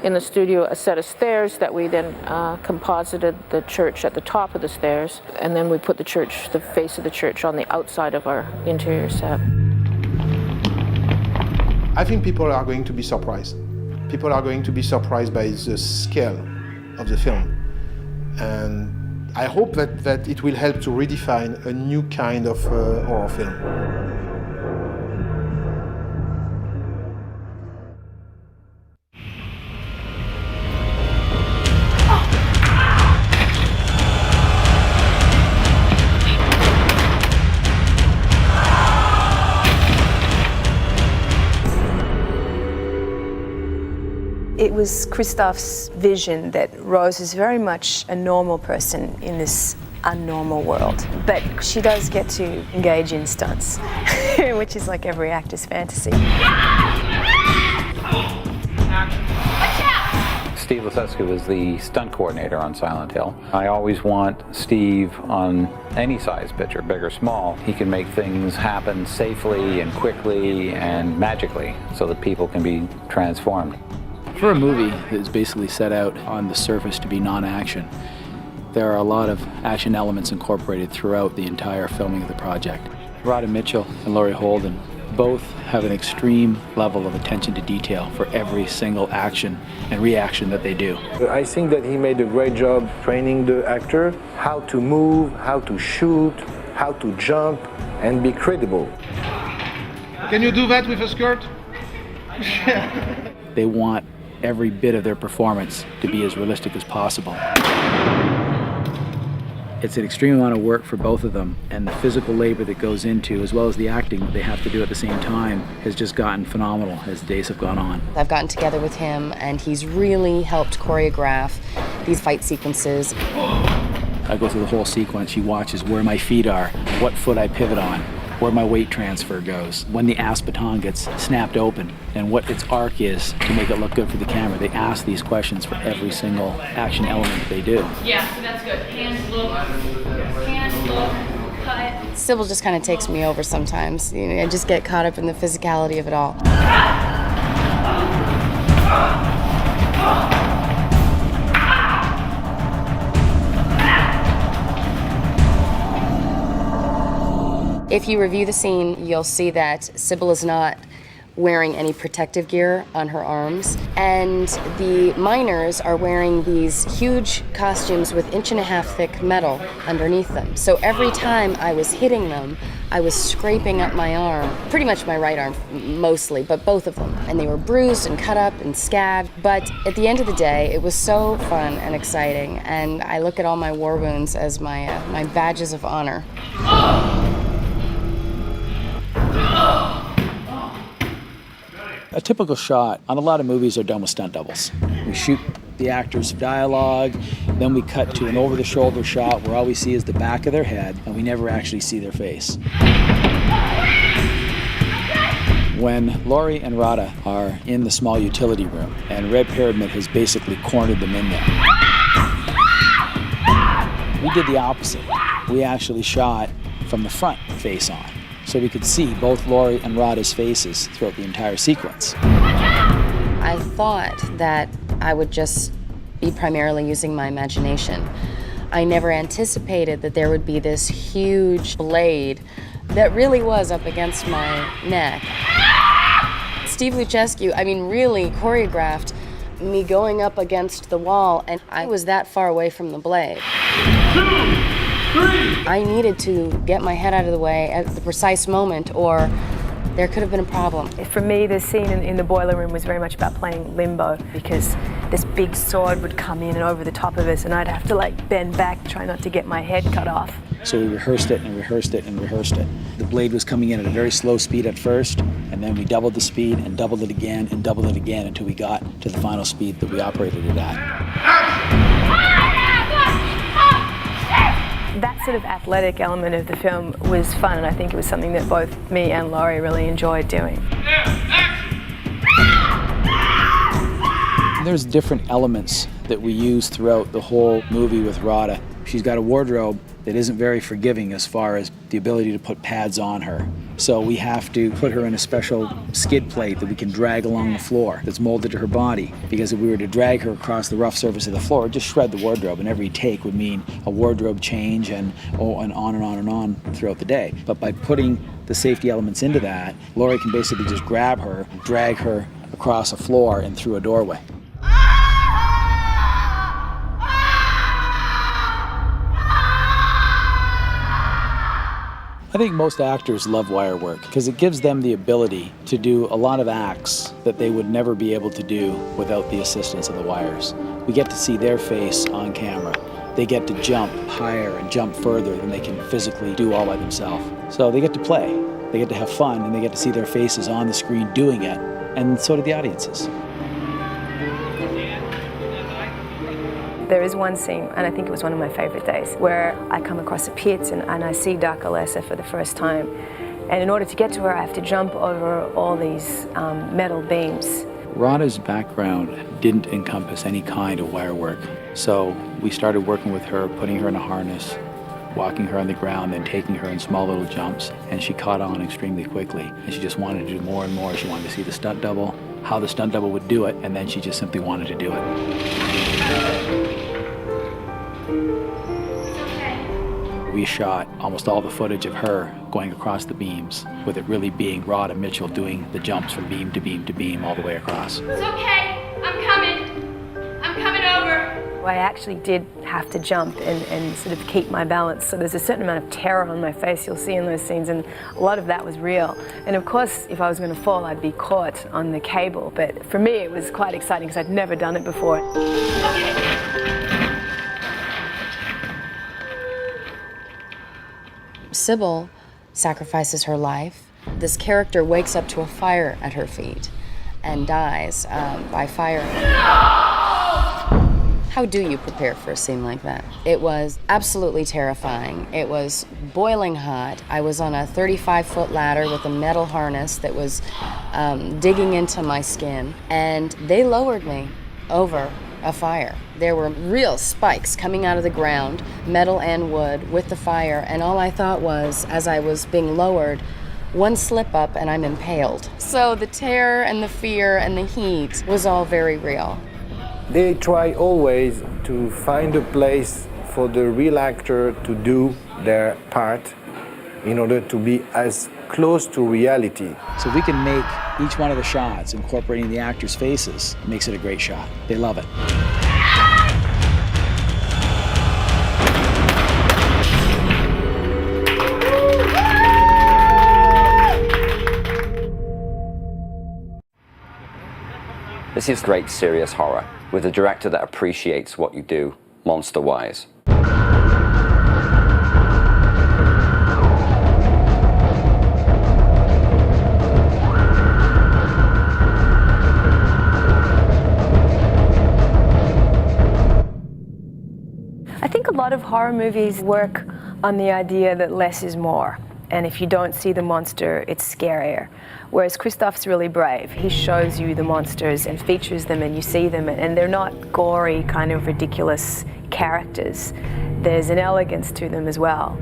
in the studio a set of stairs that we then composited the church at the top of the stairs, and then we put the face of the church on the outside of our interior set. I think people are going to be surprised. People are going to be surprised by the scale of the film. And I hope that it will help to redefine a new kind of horror film. It was Christophe's vision that Rose is very much a normal person in this unnormal world, but she does get to engage in stunts, which is like every actor's fantasy. Steve Lasescu is the stunt coordinator on Silent Hill. I always want Steve on any size picture, big or small. He can make things happen safely and quickly and magically so that people can be transformed. For a movie that is basically set out on the surface to be non-action, there are a lot of action elements incorporated throughout the entire filming of the project. Rhoda Mitchell and Laurie Holden both have an extreme level of attention to detail for every single action and reaction that they do. I think that he made a great job training the actor how to move, how to shoot, how to jump, and be credible. Can you do that with a skirt? They want every bit of their performance to be as realistic as possible. It's an extreme amount of work for both of them, and the physical labor that goes into, as well as the acting that they have to do at the same time, has just gotten phenomenal as the days have gone on. I've gotten together with him, and he's really helped choreograph these fight sequences. I go through the whole sequence. He watches where my feet are, what foot I pivot on, where my weight transfer goes, when the ass baton gets snapped open, and what its arc is to make it look good for the camera. They ask these questions for every single action element that they do. Yeah, so that's good. Hands look, cut. Sybil just kind of takes me over sometimes. You know, I just get caught up in the physicality of it all. If you review the scene, you'll see that Sybil is not wearing any protective gear on her arms, and the miners are wearing these huge costumes with 1.5-inch thick metal underneath them. So every time I was hitting them, I was scraping up my arm, pretty much my right arm mostly, but both of them. And they were bruised and cut up and scabbed. But at the end of the day, it was so fun and exciting, and I look at all my war wounds as my badges of honor. A typical shot on a lot of movies are done with stunt doubles. We shoot the actors' dialogue, then we cut to an over-the-shoulder shot where all we see is the back of their head, and we never actually see their face. When Laurie and Rada are in the small utility room, and Red Pyramid has basically cornered them in there, we did the opposite. We actually shot from the front face on, so we could see both Laurie and Rada's faces throughout the entire sequence. I thought that I would just be primarily using my imagination. I never anticipated that there would be this huge blade that really was up against my neck. Steve Luchescu, I mean, really choreographed me going up against the wall, and I was that far away from the blade. 2, 3. I needed to get my head out of the way at the precise moment, or there could have been a problem. For me, the scene in the boiler room was very much about playing limbo, because this big sword would come in and over the top of us, and I'd have to like bend back, try not to get my head cut off. So we rehearsed it and rehearsed it and rehearsed it. The blade was coming in at a very slow speed at first, and then we doubled the speed and doubled it again and doubled it again until we got to the final speed that we operated it at. That sort of athletic element of the film was fun, and I think it was something that both me and Laurie really enjoyed doing. There's different elements that we use throughout the whole movie with Rada. She's got a wardrobe that isn't very forgiving as far as the ability to put pads on her. So we have to put her in a special skid plate that we can drag along the floor that's molded to her body. Because if we were to drag her across the rough surface of the floor, it'd just shred the wardrobe, and every take would mean a wardrobe change and on and on and on throughout the day. But by putting the safety elements into that, Laurie can basically just grab her, drag her across a floor and through a doorway. I think most actors love wire work because it gives them the ability to do a lot of acts that they would never be able to do without the assistance of the wires. We get to see their face on camera. They get to jump higher and jump further than they can physically do all by themselves. So they get to play, they get to have fun, and they get to see their faces on the screen doing it, and so do the audiences. There is one scene, and I think it was one of my favorite days, where I come across a pit and I see Dark Alessa for the first time. And in order to get to her, I have to jump over all these metal beams. Rada's background didn't encompass any kind of wire work. So we started working with her, putting her in a harness, walking her on the ground, then taking her in small little jumps. And she caught on extremely quickly. And she just wanted to do more and more. She wanted to see the stunt double, how the stunt double would do it, and then she just simply wanted to do it. We shot almost all the footage of her going across the beams, with it really being Rada Mitchell doing the jumps from beam to beam to beam all the way across. It's okay. I'm coming. I'm coming over. I actually did have to jump and sort of keep my balance, so there's a certain amount of terror on my face you'll see in those scenes, and a lot of that was real. And of course, if I was going to fall, I'd be caught on the cable, but for me it was quite exciting because I'd never done it before. Sybil sacrifices her life. This character wakes up to a fire at her feet and dies by fire. How do you prepare for a scene like that? It was absolutely terrifying. It was boiling hot. I was on a 35-foot ladder with a metal harness that was digging into my skin, and they lowered me over a fire. There were real spikes coming out of the ground, metal and wood, with the fire, and all I thought was, as I was being lowered, one slip up and I'm impaled. So the terror and the fear and the heat was all very real. They try always to find a place for the real actor to do their part in order to be as close to reality. So if we can make each one of the shots incorporating the actors' faces, it makes it a great shot. They love it. This is great serious horror with a director that appreciates what you do monster-wise. horror movies work on the idea that less is more. And if you don't see the monster, it's scarier. Whereas Christoph's really brave. He shows you the monsters and features them and you see them, and they're not gory, kind of ridiculous characters. There's an elegance to them as well.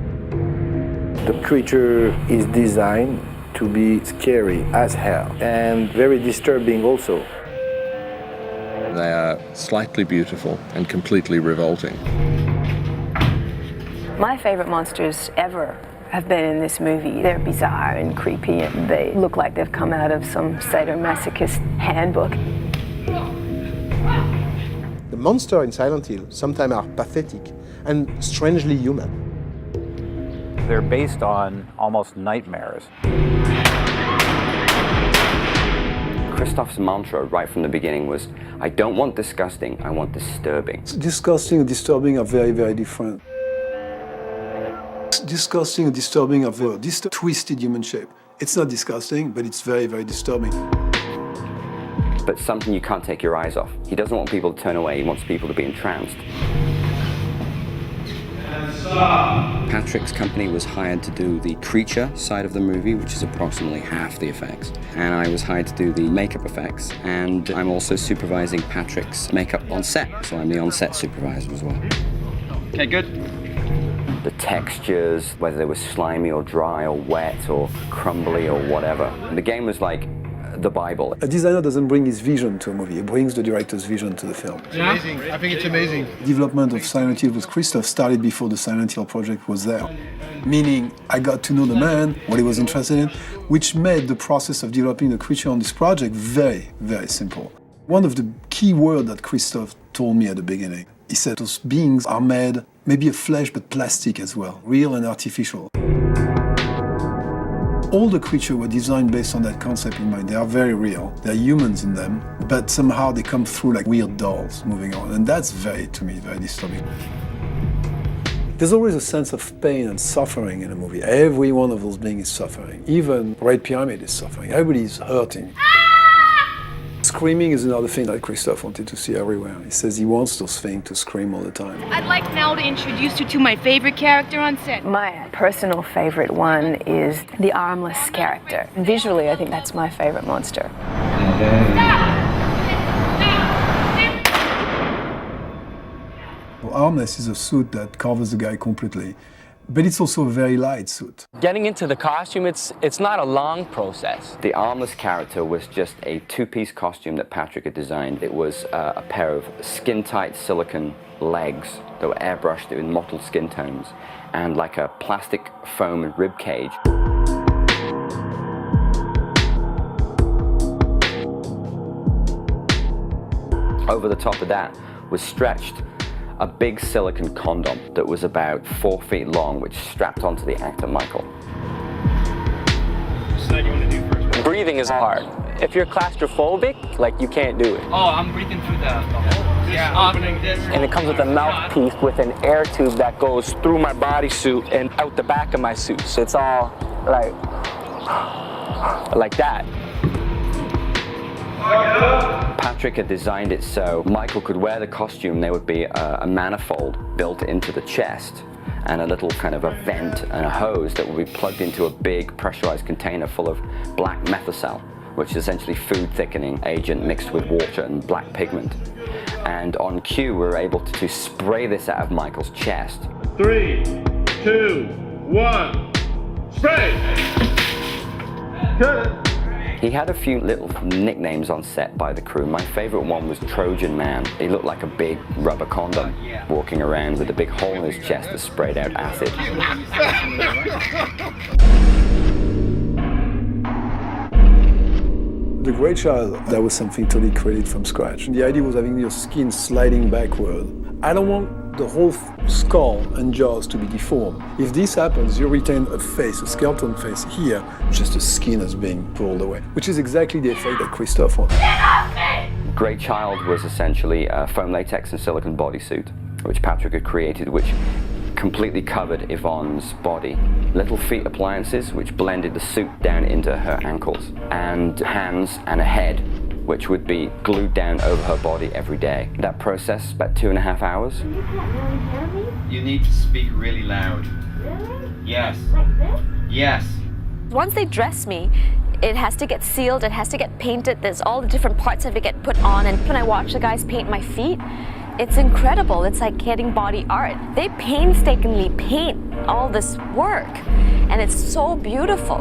The creature is designed to be scary as hell and very disturbing also. They are slightly beautiful and completely revolting. My favorite monsters ever have been in this movie. They're bizarre and creepy, and they look like they've come out of some sadomasochist handbook. The monsters in Silent Hill sometimes are pathetic and strangely human. They're based on almost nightmares. Christoph's mantra right from the beginning was, I don't want disgusting, I want disturbing. Disgusting and disturbing are very, very different. Disgusting and disturbing are this twisted human shape. It's not disgusting, but it's very, very disturbing. But something you can't take your eyes off. He doesn't want people to turn away, he wants people to be entranced. Patrick's company was hired to do the creature side of the movie, which is approximately half the effects. And I was hired to do the makeup effects. And I'm also supervising Patrick's makeup on set, so I'm the on-set supervisor as well. Okay, good. The textures, whether they were slimy or dry or wet or crumbly or whatever. The game was like the Bible. A designer doesn't bring his vision to a movie, he brings the director's vision to the film. It's amazing. I think it's amazing. Development of Silent Hill with Christoph started before the Silent Hill project was there. Meaning, I got to know the man, what he was interested in, which made the process of developing the creature on this project very, very simple. One of the key words that Christoph told me at the beginning, he said those beings are made maybe of flesh but plastic as well, real and artificial. All the creatures were designed based on that concept in mind. They are very real. There are humans in them, but somehow they come through like weird dolls moving on. And that's very, to me, very disturbing. There's always a sense of pain and suffering in a movie. Every one of those beings is suffering. Even Red Pyramid is suffering. Everybody is hurting. Screaming is another thing that Christoph wanted to see everywhere. He says he wants those things to scream all the time. I'd like now to introduce you to my favorite character on set. My personal favorite one is the armless character. Visually, I think that's my favorite monster. Well, armless is a suit that covers the guy completely, but it's also a very light suit. Getting into the costume, it's not a long process. The armless character was just a two-piece costume that Patrick had designed. It was a pair of skin-tight silicone legs that were airbrushed in mottled skin tones and like a plastic foam rib cage. Over the top of that was stretched a big silicone condom that was about 4 feet long, which strapped onto the actor Michael. Breathing is hard. If you're claustrophobic, like, you can't do it. Oh, I'm breathing through the hole. Yeah, opening this. And it comes with a mouthpiece with an air tube that goes through my bodysuit and out the back of my suit. So it's all like that. Patrick had designed it so Michael could wear the costume. There would be a manifold built into the chest and a little kind of a vent and a hose that would be plugged into a big pressurized container full of black methocel, which is essentially food thickening agent mixed with water and black pigment. And on cue, we were able to spray this out of Michael's chest. 3, 2, 1, spray! Cut it! He had a few little nicknames on set by the crew. My favorite one was Trojan Man. He looked like a big rubber condom walking around with a big hole in his chest that sprayed out acid. The Great Child, that was something totally created from scratch. The idea was having your skin sliding backward. I don't want the whole skull and jaws to be deformed. If this happens, you retain a face, a skeleton face here, just the skin is being pulled away, which is exactly the effect that Christoph wanted. Great Child was essentially a foam latex and silicone bodysuit, which Patrick had created, which completely covered Yvonne's body. Little feet appliances, which blended the suit down into her ankles, and hands and a head, which would be glued down over her body every day. That process, about 2.5 hours. You need to speak really loud. Really? Yes. Like this? Yes. Once they dress me, it has to get sealed, it has to get painted, there's all the different parts of it get put on, and when I watch the guys paint my feet, it's incredible. It's like getting body art. They painstakingly paint all this work, and it's so beautiful.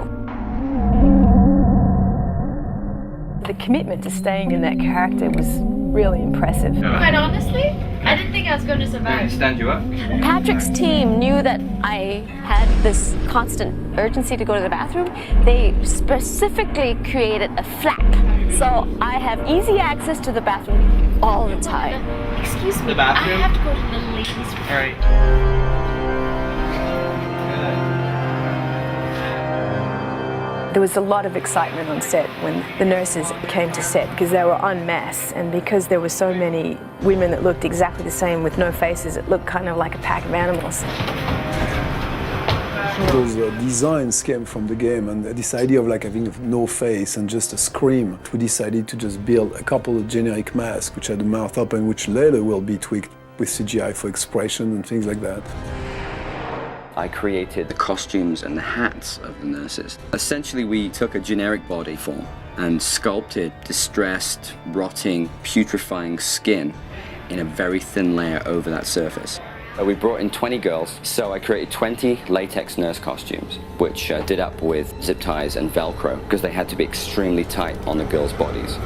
The commitment to staying in that character was really impressive. Quite honestly, I didn't think I was going to survive. Stand you up. Patrick's team knew that I had this constant urgency to go to the bathroom. They specifically created a flap, so I have easy access to the bathroom all the time. Excuse me, The bathroom? I have to go to the ladies' room. All right. There was a lot of excitement on set when the nurses came to set because they were en masse, and because there were so many women that looked exactly the same with no faces, it looked kind of like a pack of animals. Those designs came from the game, and this idea of like having no face and just a scream. We decided to just build a couple of generic masks which had the mouth open, which later will be tweaked with CGI for expression and things like that. I created the costumes and the hats of the nurses. Essentially, we took a generic body form and sculpted distressed, rotting, putrefying skin in a very thin layer over that surface. We brought in 20 girls, so I created 20 latex nurse costumes, which did up with zip ties and Velcro, because they had to be extremely tight on the girls' bodies.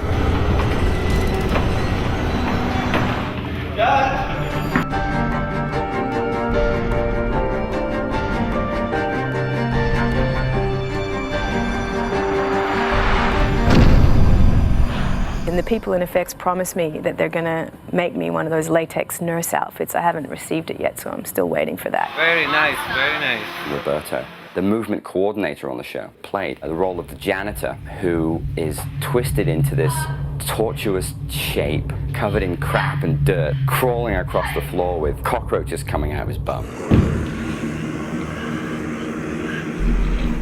And the people in effects promised me that they're going to make me one of those latex nurse outfits. I haven't received it yet, so I'm still waiting for that. Very nice, very nice. Roberto, the movement coordinator on the show, played the role of the janitor who is twisted into this tortuous shape, covered in crap and dirt, crawling across the floor with cockroaches coming out of his bum.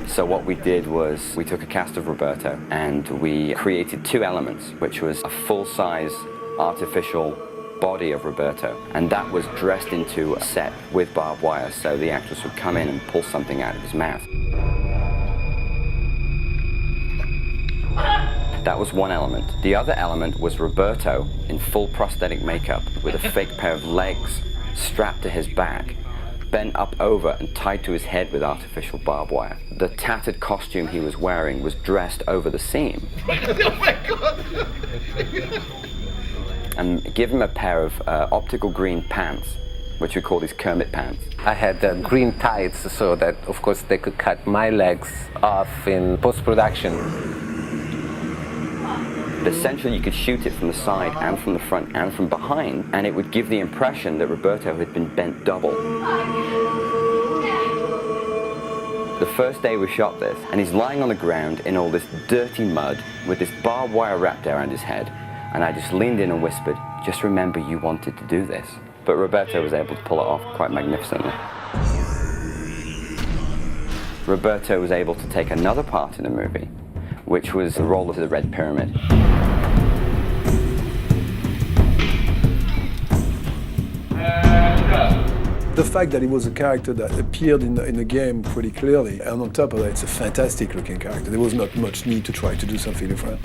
So what we did was we took a cast of Roberto and we created two elements, which was a full-size artificial body of Roberto, and that was dressed into a set with barbed wire, so the actress would come in and pull something out of his mouth. That was one element. The other element was Roberto in full prosthetic makeup with a fake pair of legs strapped to his back, bent up over and tied to his head with artificial barbed wire. The tattered costume he was wearing was dressed over the seam. Oh my God! And give him a pair of optical green pants, which we call these Kermit pants. I had green tights so that, of course, they could cut my legs off in post-production. Essentially, you could shoot it from the side and from the front and from behind, and it would give the impression that Roberto had been bent double. The first day we shot this, and he's lying on the ground in all this dirty mud with this barbed wire wrapped around his head, and I just leaned in and whispered, "Just remember you wanted to do this." But Roberto was able to pull it off quite magnificently. Roberto was able to take another part in the movie, which was the role of the Red Pyramid. The fact that it was a character that appeared in the game pretty clearly, and on top of that, it's a fantastic looking character. There was not much need to try to do something different.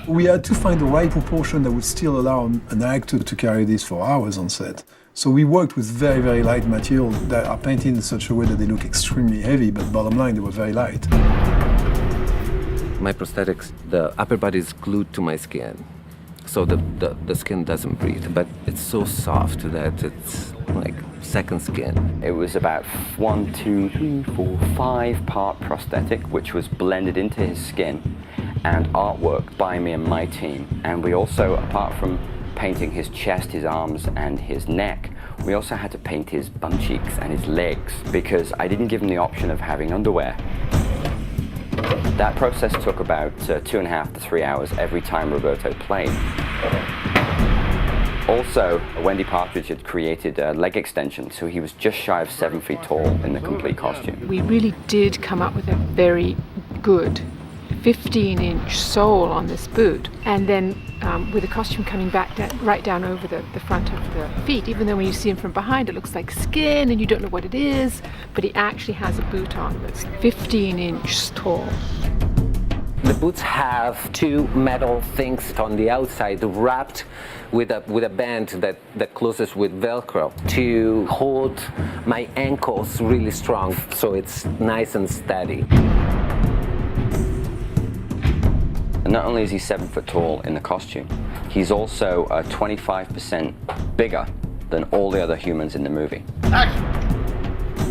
We had to find the right proportion that would still allow an actor to carry this for hours on set. So we worked with very, very light material that are painted in such a way that they look extremely heavy, but bottom line, they were very light. My prosthetics, the upper body is glued to my skin, so the skin doesn't breathe, but it's so soft that it's like second skin. It was about 1, 2, 3, 4, 5 part prosthetic, which was blended into his skin, and artwork by me and my team. And we also, apart from painting his chest, his arms, and his neck, we also had to paint his bum cheeks and his legs, because I didn't give him the option of having underwear. That process took about 2.5 to 3 hours every time Roberto played. Also, Wendy Partridge had created a leg extension, so he was just shy of 7 feet tall in the complete costume. We really did come up with a very good 15-inch sole on this boot, and then with the costume coming back right down over the front of the feet, even though when you see him from behind it looks like skin and you don't know what it is, but he actually has a boot on that's 15-inch tall. The boots have two metal things on the outside wrapped with a band that closes with Velcro to hold my ankles really strong, so it's nice and steady. Not only is he 7 foot tall in the costume, he's also 25% bigger than all the other humans in the movie.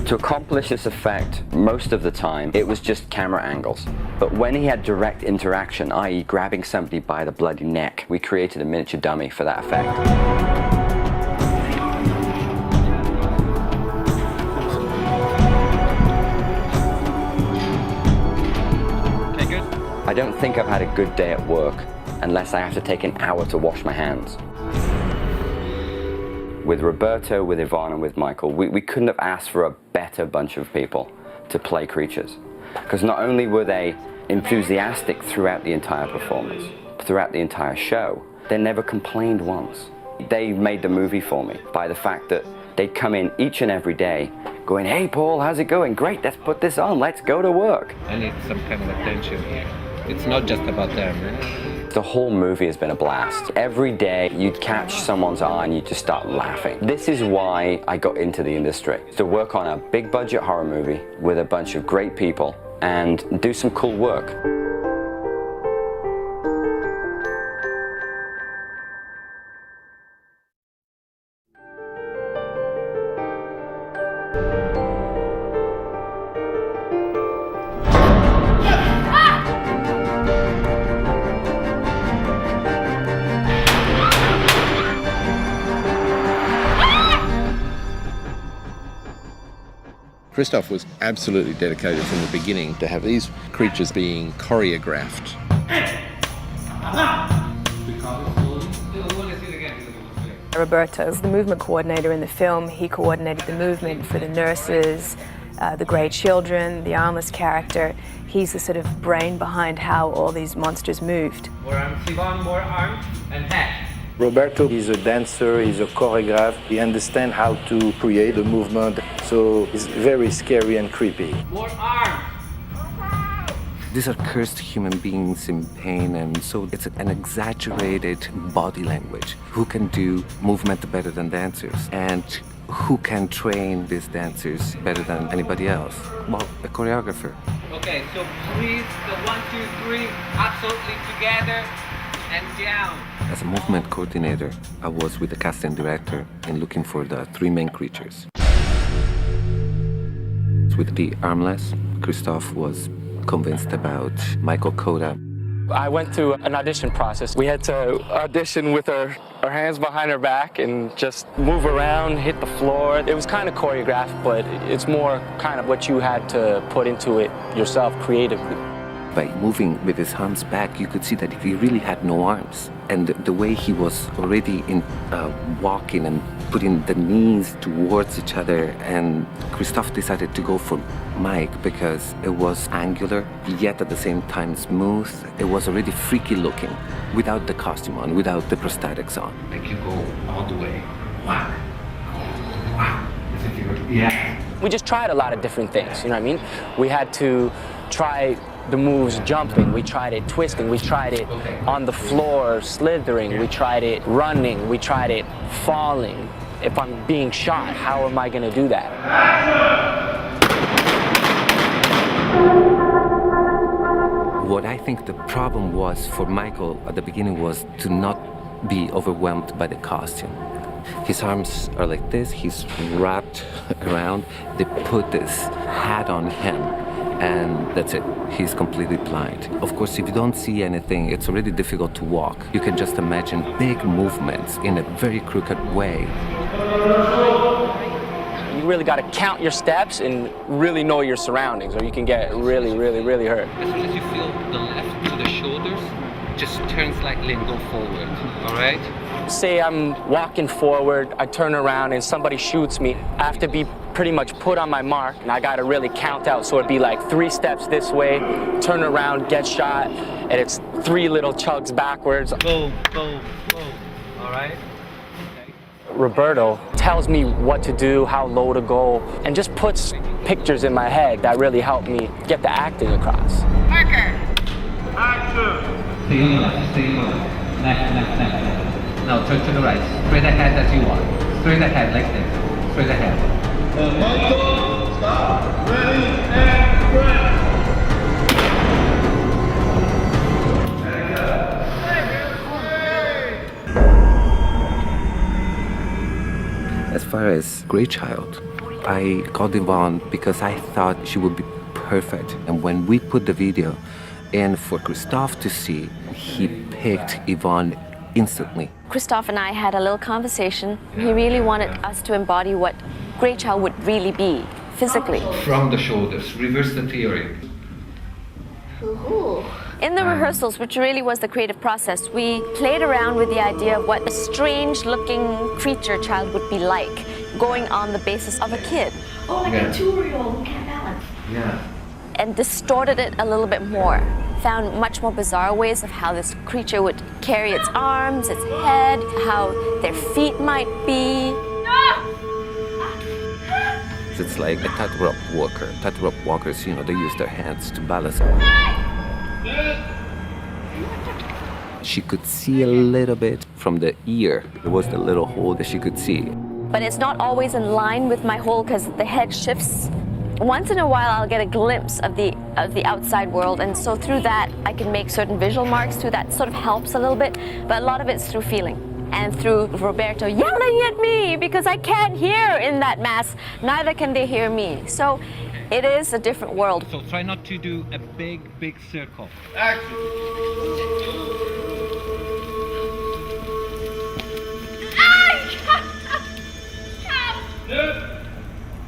To accomplish this effect, most of the time, it was just camera angles. But when he had direct interaction, i.e. grabbing somebody by the bloody neck, we created a miniature dummy for that effect. Okay, good. I don't think I've had a good day at work unless I have to take an hour to wash my hands. With Roberto, with Yvonne, and with Michael, we couldn't have asked for a better bunch of people to play creatures. Because not only were they enthusiastic throughout the entire performance, throughout the entire show, they never complained once. They made the movie for me by the fact that they'd come in each and every day going, "Hey Paul, how's it going? Great, let's put this on, let's go to work." I need some kind of attention here. It's not just about them, right? The whole movie has been a blast. Every day you'd catch someone's eye and you'd just start laughing. This is why I got into the industry, to work on a big budget horror movie with a bunch of great people and do some cool work. Christoph was absolutely dedicated from the beginning to have these creatures being choreographed. Roberto is the movement coordinator in the film. He coordinated the movement for the nurses, the grey children, the armless character. He's the sort of brain behind how all these monsters moved. More arms, Yvonne, more arms, and head. Roberto is a dancer, he's a choreographer, he understands how to create the movement, so it's very scary and creepy. More arms. These are cursed human beings in pain, and so it's an exaggerated body language. Who can do movement better than dancers? And who can train these dancers better than anybody else? Well, a choreographer. Okay, so please, the 1, 2, 3, absolutely together and down. As a movement coordinator, I was with the casting director in looking for the 3 main creatures. With the armless, Christoph was convinced about Michael Koda. I went through an audition process. We had to audition with our hands behind our back and just move around, hit the floor. It was kind of choreographed, but it's more kind of what you had to put into it yourself creatively. By moving with his arms back, you could see that he really had no arms. And the way he was already walking and putting the knees towards each other, and Christoph decided to go for Mike because it was angular, yet at the same time smooth. It was already freaky looking, without the costume on, without the prosthetics on. Make you go all the way. Wow. Wow. As if you were, yeah. We just tried a lot of different things, you know what I mean? We had to try the moves jumping, we tried it twisting, we tried it on the floor slithering, we tried it running, we tried it falling. If I'm being shot, how am I gonna do that? What I think the problem was for Michael at the beginning was to not be overwhelmed by the costume. His arms are like this, he's wrapped around, they put this hat on him, and that's it. He's completely blind. Of course, if you don't see anything, it's already difficult to walk. You can just imagine big movements in a very crooked way. You really got to count your steps and really know your surroundings, or you can get really, really, really hurt. As soon as you feel the left to the shoulders, just turn slightly and go forward, all right? Say I'm walking forward, I turn around and somebody shoots me. I have to be pretty much put on my mark, and I gotta really count out. So it'd be like 3 steps this way, turn around, get shot, and it's 3 little chugs backwards. Boom, boom, boom. All right? Roberto tells me what to do, how low to go, and just puts pictures in my head that really help me get the acting across. Marker. Action. Stay on the left, stay on the left. Left. Now turn to the right. Straight ahead as you want. Straight ahead like this. Straight ahead. Michael, stop. Ready, and breath. As far as Great Child, I called Yvonne because I thought she would be perfect. And when we put the video in for Christophe to see, he picked Yvonne instantly. Christophe and I had a little conversation. He really wanted us to embody what Great Child would really be, physically. From the shoulders, reverse the theory. In the rehearsals, which really was the creative process, we played around with the idea of what a strange-looking creature child would be like, going on the basis of a kid. Oh, like a 2-year-old who can't balance. Yeah. And distorted it a little bit more. Found much more bizarre ways of how this creature would carry its arms, its head, how their feet might be. It's like a tightrope walker. Tightrope walkers, they use their hands to balance. She could see a little bit from the ear. There was the little hole that she could see. But it's not always in line with my hole because the head shifts. Once in a while, I'll get a glimpse of the outside world, and so through that, I can make certain visual marks. Through that, sort of helps a little bit, but a lot of it's through feeling. And through Roberto yelling at me because I can't hear in that mass, neither can they hear me. So it is a different world. So try not to do a big circle. Action.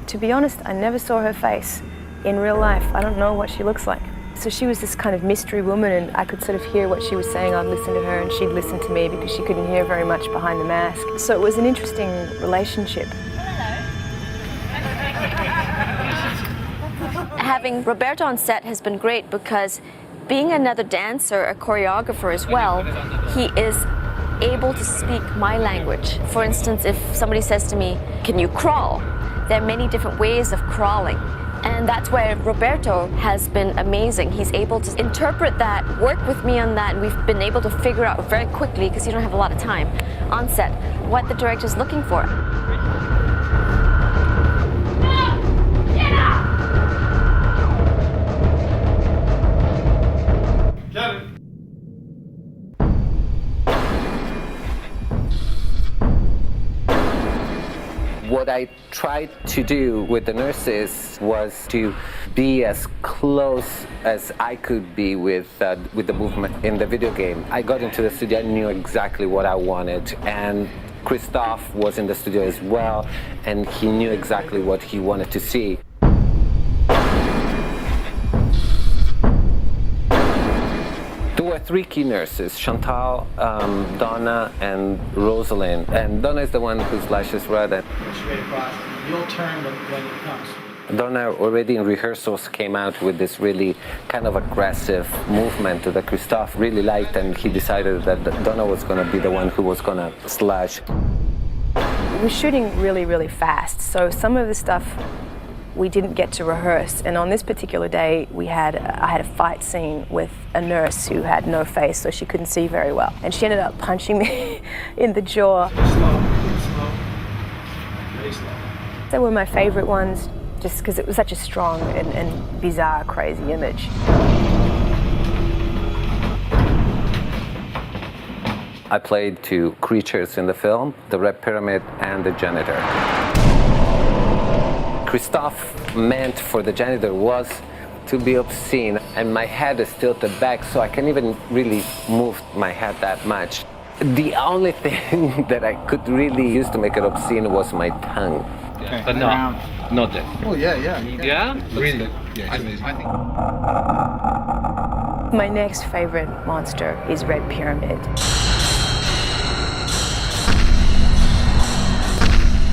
To be honest, I never saw her face in real life. I don't know what she looks like. So she was this kind of mystery woman, and I could sort of hear what she was saying. I'd listen to her and she'd listen to me because she couldn't hear very much behind the mask. So it was an interesting relationship. Having Roberto on set has been great because being another dancer, a choreographer as well, he is able to speak my language. For instance, if somebody says to me, "Can you crawl?" There are many different ways of crawling. And that's where Roberto has been amazing. He's able to interpret that, work with me on that, and we've been able to figure out very quickly, because you don't have a lot of time on set, what the director's looking for. What I tried to do with the nurses was to be as close as I could be with the movement in the video game. I got into the studio, I knew exactly what I wanted, and Christophe was in the studio as well, and he knew exactly what he wanted to see. There were 3 key nurses, Chantal, Donna, and Rosalind. And Donna is the one whose lashes red. Straight across. You'll turn when it comes. Donna already in rehearsals came out with this really kind of aggressive movement that Christophe really liked, and he decided that Donna was going to be the one who was going to slash. We're shooting really, really fast, so some of the stuff we didn't get to rehearse, and on this particular day I had a fight scene with a nurse who had no face, so she couldn't see very well, and she ended up punching me in the jaw. Slow, very slow. They were my favorite ones just because it was such a strong and bizarre, crazy image. I played 2 creatures in the film, the Red Pyramid and the Janitor. Christophe meant for the janitor was to be obscene, and my head is tilted back, so I can't even really move my head that much. The only thing that I could really use to make it obscene was my tongue. Okay. But not that. Oh, yeah. Yeah? Really? Yeah, it's amazing. I think. My next favorite monster is Red Pyramid.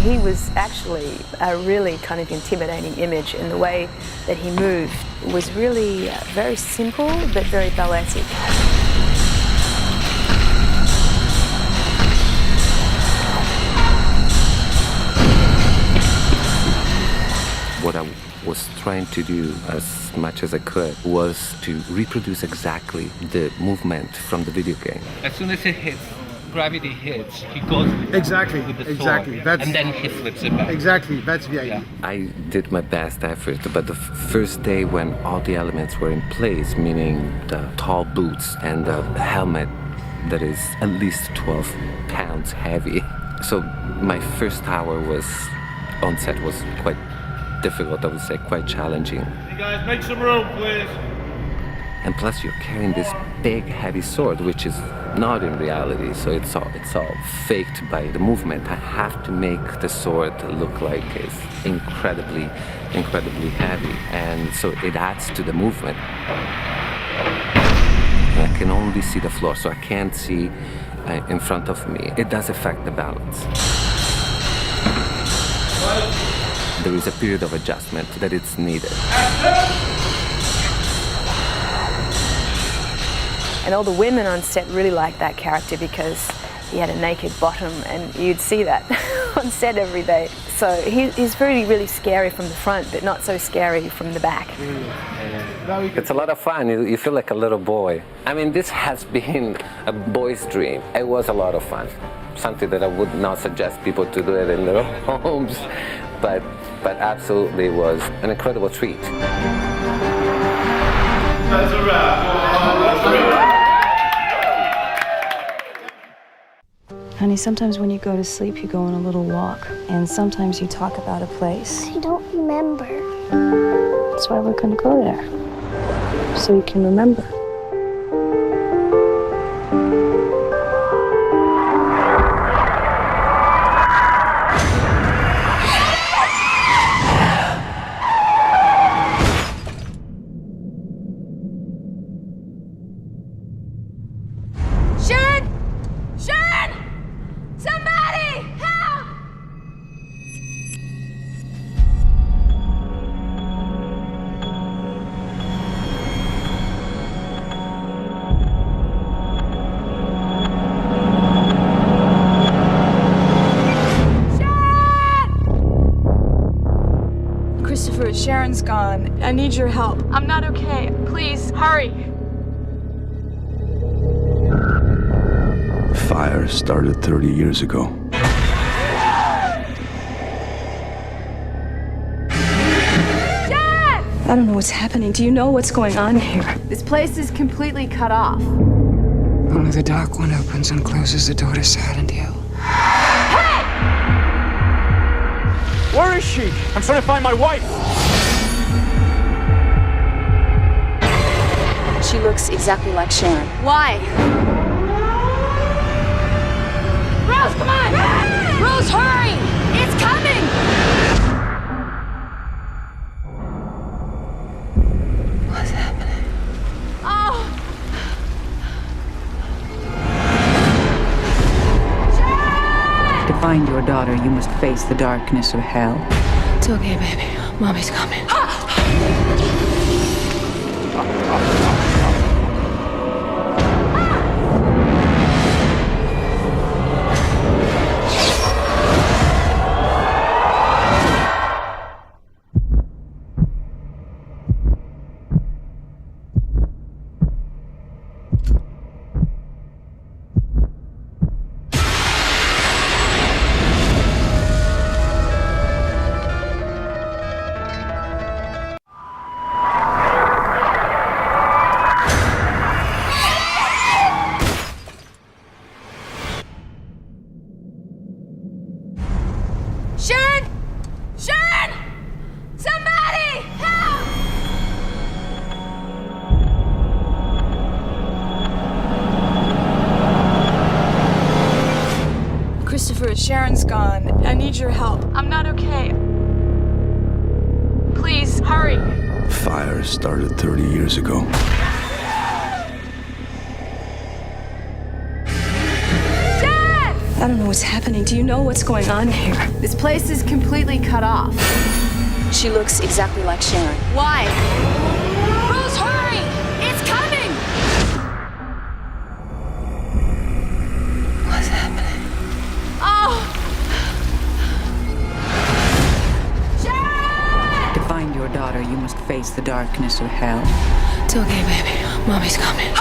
He was actually a really kind of intimidating image, and the way that he moved was really very simple but very balletic. What I was trying to do as much as I could was to reproduce exactly the movement from the video game. As soon as it hits, gravity hits, he goes Exactly, with the exactly. sword, and then he flips it back. Exactly, that's the idea. I did my best effort, but the first day when all the elements were in place, meaning the tall boots and the helmet that is at least 12 pounds heavy. So my first hour was on set was quite difficult, I would say, quite challenging. You guys, make some room, please. And plus you're carrying this big heavy sword, which is not in reality, so it's all faked by the movement. I have to make the sword look like it's incredibly heavy, and so it adds to the movement. And I can only see the floor, so I can't see in front of me. It does affect the balance. There is a period of adjustment that it's needed. And all the women on set really liked that character because he had a naked bottom, and you'd see that on set every day. So he's really scary from the front, but not so scary from the back. It's a lot of fun. You feel like a little boy. I mean, this has been a boy's dream. It was a lot of fun. Something that I would not suggest people to do it in their homes, but absolutely was an incredible treat. That's a wrap. Honey, sometimes when you go to sleep, you go on a little walk, and sometimes you talk about a place. I don't remember. That's why we're gonna go there, so you can remember. Sharon's gone. I need your help. I'm not okay. Please, hurry. The fire started 30 years ago. Sharon! I don't know what's happening. Do you know what's going on here? This place is completely cut off. Only the Dark One opens and closes the door to Silent Hill. Where is she? I'm trying to find my wife. She looks exactly like Sharon. Why? Rose, come on! Rose, hurry! It's coming! What's happening? Oh! To find your daughter, you must face the darkness of hell. It's okay, baby. Mommy's coming. Sharon! Sharon! Somebody! Help! Christopher, Sharon's gone. I need your help. I'm not okay. Please, hurry. The fire started 30 years ago. I I don't know what's happening. Do you know what's going on here? This place is completely cut off. She looks exactly like Sharon. Why? Bruce, hurry! It's coming! What's happening? Oh! To find your daughter, you must face the darkness of hell. It's okay, baby. Mommy's coming.